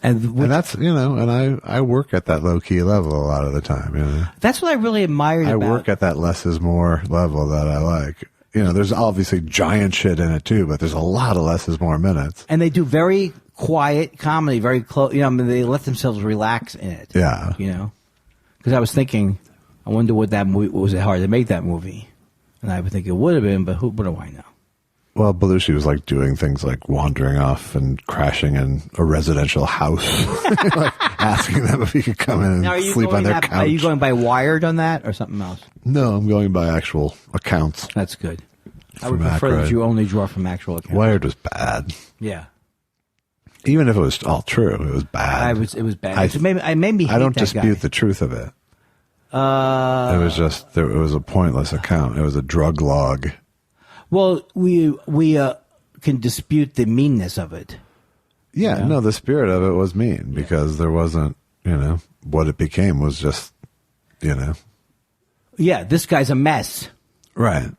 Speaker 2: And that's, and I work at that low key level a lot of the time,
Speaker 1: That's what I really admired about.
Speaker 2: I work at that less is more level that I like. There's obviously giant shit in it too, but there's a lot of less is more minutes.
Speaker 1: And they do very quiet comedy, very close, they let themselves relax in it.
Speaker 2: Yeah.
Speaker 1: Because I was thinking, I wonder what that movie, was it hard to make that movie? And I would think it would have been, but what do I know?
Speaker 2: Well, Belushi was doing things like wandering off and crashing in a residential house, asking them if he could come in and sleep on their couch.
Speaker 1: Are you going by Wired on that or something else?
Speaker 2: No, I'm going by actual accounts.
Speaker 1: That's good. I would prefer that you only draw from actual accounts.
Speaker 2: Wired was bad.
Speaker 1: Yeah.
Speaker 2: Even if it was all true, it was bad.
Speaker 1: It was bad. I don't
Speaker 2: dispute the truth of it. It was it was a pointless account. It was a drug log.
Speaker 1: Well, we can dispute the meanness of it.
Speaker 2: Yeah, no, the spirit of it was mean because there wasn't, what it became was just,
Speaker 1: Yeah, this guy's a mess.
Speaker 2: Right.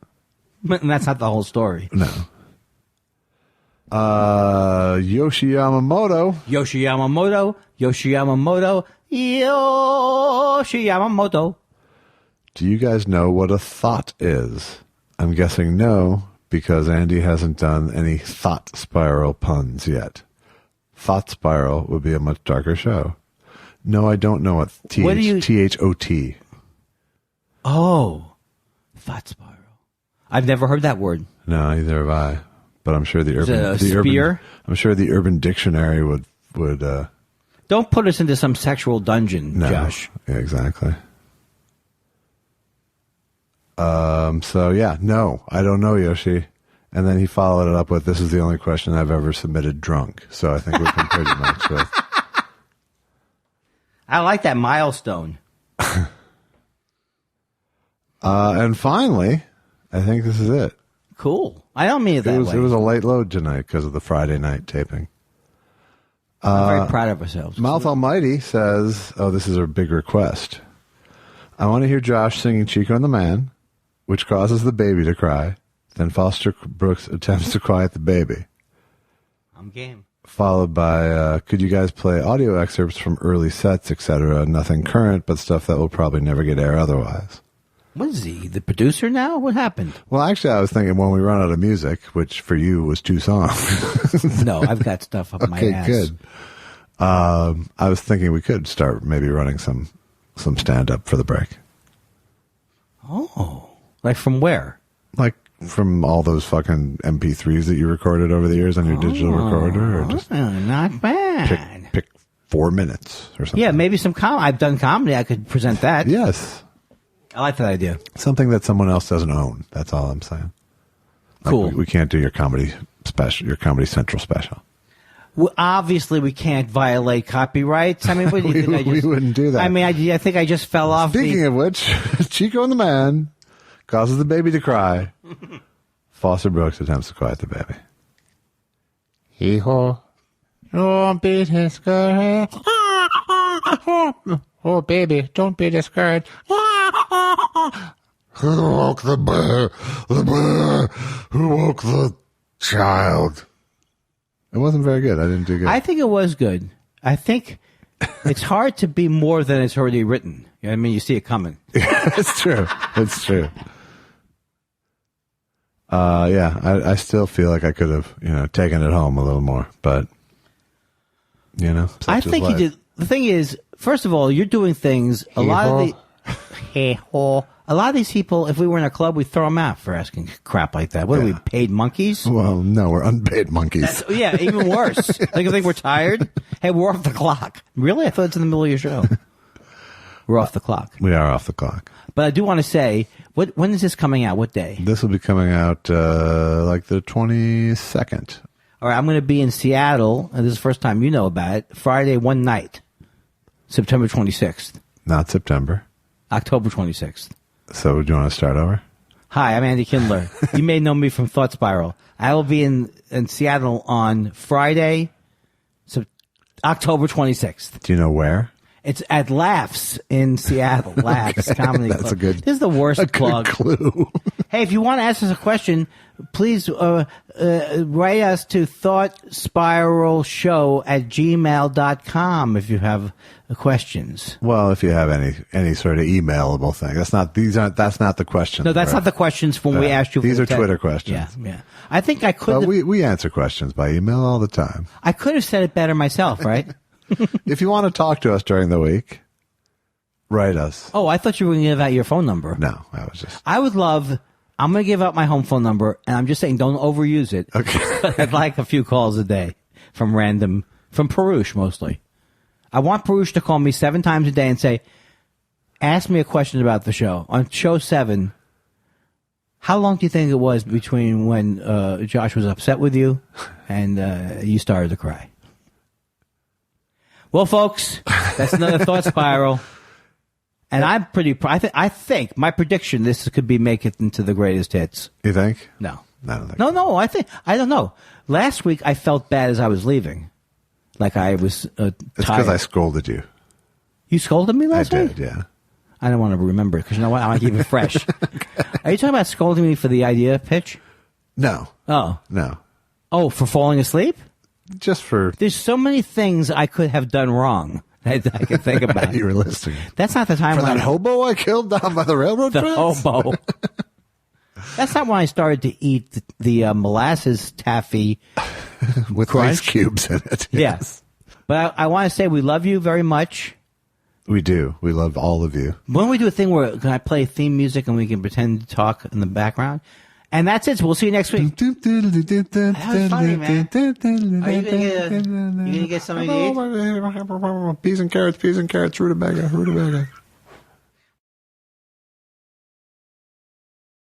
Speaker 1: And that's not the whole story.
Speaker 2: No. Yoshi Yamamoto. Do you guys know what a thought is? I'm guessing no, because Andy hasn't done any thought spiral puns yet. Thought spiral would be a much darker show. No, I don't know what T-H-O-T.
Speaker 1: Oh, thought spiral. I've never heard that word.
Speaker 2: No, neither have I. But I'm sure the Urban Dictionary would.
Speaker 1: Don't put us into some sexual dungeon, Josh.
Speaker 2: Yeah, exactly. No, I don't know, Yoshi. And then he followed it up with, this is the only question I've ever submitted drunk. So I think we can pretty much with.
Speaker 1: I like that milestone.
Speaker 2: And finally, I think this is it.
Speaker 1: Cool. I don't mean it that way.
Speaker 2: It was a late load tonight because of the Friday night taping.
Speaker 1: I'm very proud of ourselves.
Speaker 2: Mouth Almighty says, this is a big request. I want to hear Josh singing Chico and the Man, which causes the baby to cry. Then Foster Brooks attempts to quiet the baby.
Speaker 1: I'm game.
Speaker 2: Followed by, could you guys play audio excerpts from early sets, etc.? Nothing current, but stuff that will probably never get air otherwise.
Speaker 1: What is he, the producer now? What happened?
Speaker 2: Well, actually, I was thinking when we run out of music, which for you was 2 songs.
Speaker 1: No, I've got stuff up my ass.
Speaker 2: Okay, good. I was thinking we could start maybe running some stand-up for the break.
Speaker 1: Oh. Like from where?
Speaker 2: Like from all those fucking MP3s that you recorded over the years on your digital recorder, or just
Speaker 1: not bad.
Speaker 2: pick 4 minutes or something?
Speaker 1: Yeah, maybe some I've done comedy. I could present that.
Speaker 2: Yes.
Speaker 1: I like that idea.
Speaker 2: Something that someone else doesn't own. That's all I'm saying. Like
Speaker 1: Cool.
Speaker 2: We can't do your comedy special, your Comedy Central special.
Speaker 1: Well, obviously, we can't violate copyrights. I mean, what do you think?
Speaker 2: We wouldn't do that.
Speaker 1: I mean, I think I just fell off.
Speaker 2: Speaking of which, Chico and the Man causes the baby to cry. Foster Brooks attempts to quiet the baby. Hee-haw. Don't be discouraged. Oh, baby, don't be discouraged.
Speaker 3: Who woke the bear? The bear. Who woke the child?
Speaker 2: It wasn't very good. I didn't do good.
Speaker 1: I think it was good. I think it's hard to be more than it's already written. You know what I mean? You see it coming.
Speaker 2: It's true. It's true. Yeah, I still feel like I could have, taken it home a little more, but,
Speaker 1: I think he did. The thing is, first of all, you're doing things. A lot of these people, if we were in a club, we'd throw them out for asking crap like that. What are we, paid monkeys?
Speaker 2: Well, no, we're unpaid monkeys.
Speaker 1: Yeah, even worse. Like, you think we're tired? Hey, we're off the clock. Really? I thought it's in the middle of your show. We're off the clock.
Speaker 2: We are off the clock.
Speaker 1: But I do want to say, when is this coming out? What day?
Speaker 2: This will be coming out like the 22nd.
Speaker 1: All right, I'm going to be in Seattle, and this is the first time you know about it, Friday one night, September 26th.
Speaker 2: Not September.
Speaker 1: October 26th.
Speaker 2: So do you want to start over?
Speaker 1: Hi, I'm Andy Kindler. You may know me from Thought Spiral. I will be in Seattle on Friday, October 26th.
Speaker 2: Do you know where?
Speaker 1: It's at Laughs in Seattle. Laughs Comedy Club.
Speaker 2: That's a good.
Speaker 1: This is the worst plug.
Speaker 2: Clue.
Speaker 1: Hey, if you want to ask us a question, please write us to thoughtspiralshow@gmail.com if you have questions.
Speaker 2: Well, if you have any sort of emailable thing, that's not the question.
Speaker 1: No, that's not the questions when we asked you.
Speaker 2: These are Twitter questions.
Speaker 1: Yeah. I think I could.
Speaker 2: We answer questions by email all the time.
Speaker 1: I could have said it better myself, right?
Speaker 2: If you want to talk to us during the week, write us.
Speaker 1: Oh, I thought you were going to give out your phone number.
Speaker 2: No, I was just.
Speaker 1: I would love. I'm going to give out my home phone number, and I'm just saying, don't overuse it.
Speaker 2: Okay.
Speaker 1: I'd like a few calls a day from Perush mostly. I want Perush to call me 7 times a day and say, ask me a question about the show. On show 7, how long do you think it was between when Josh was upset with you and you started to cry? Well, folks, that's another Thought Spiral. And I'm pretty. I think my prediction: this could make it into the greatest hits.
Speaker 2: You think?
Speaker 1: No,
Speaker 2: I don't think.
Speaker 1: No. I don't know. Last week I felt bad as I was leaving, like I was tired.
Speaker 2: It's because I scolded you.
Speaker 1: You scolded me last week?
Speaker 2: I did. Yeah. I
Speaker 1: don't want to remember it because you know what? I want to keep it fresh. Are you talking about scolding me for the idea pitch?
Speaker 2: No.
Speaker 1: Oh
Speaker 2: no.
Speaker 1: Oh, for falling asleep?
Speaker 2: Just for.
Speaker 1: There's so many things I could have done wrong. I can think about.
Speaker 2: You were listening.
Speaker 1: That's not the time
Speaker 2: for that hobo I killed down by the railroad tracks?
Speaker 1: Hobo. That's not when I started to eat the molasses taffy
Speaker 2: with ice cubes in it.
Speaker 1: Yes. But I want to say we love you very much.
Speaker 2: We do. We love all of you.
Speaker 1: Why don't we do a thing where can I play theme music and we can pretend to talk in the background? And that's it. So we'll see you next week. That was funny, man. Are you going to get something to eat?
Speaker 2: Peas and carrots, rutabaga.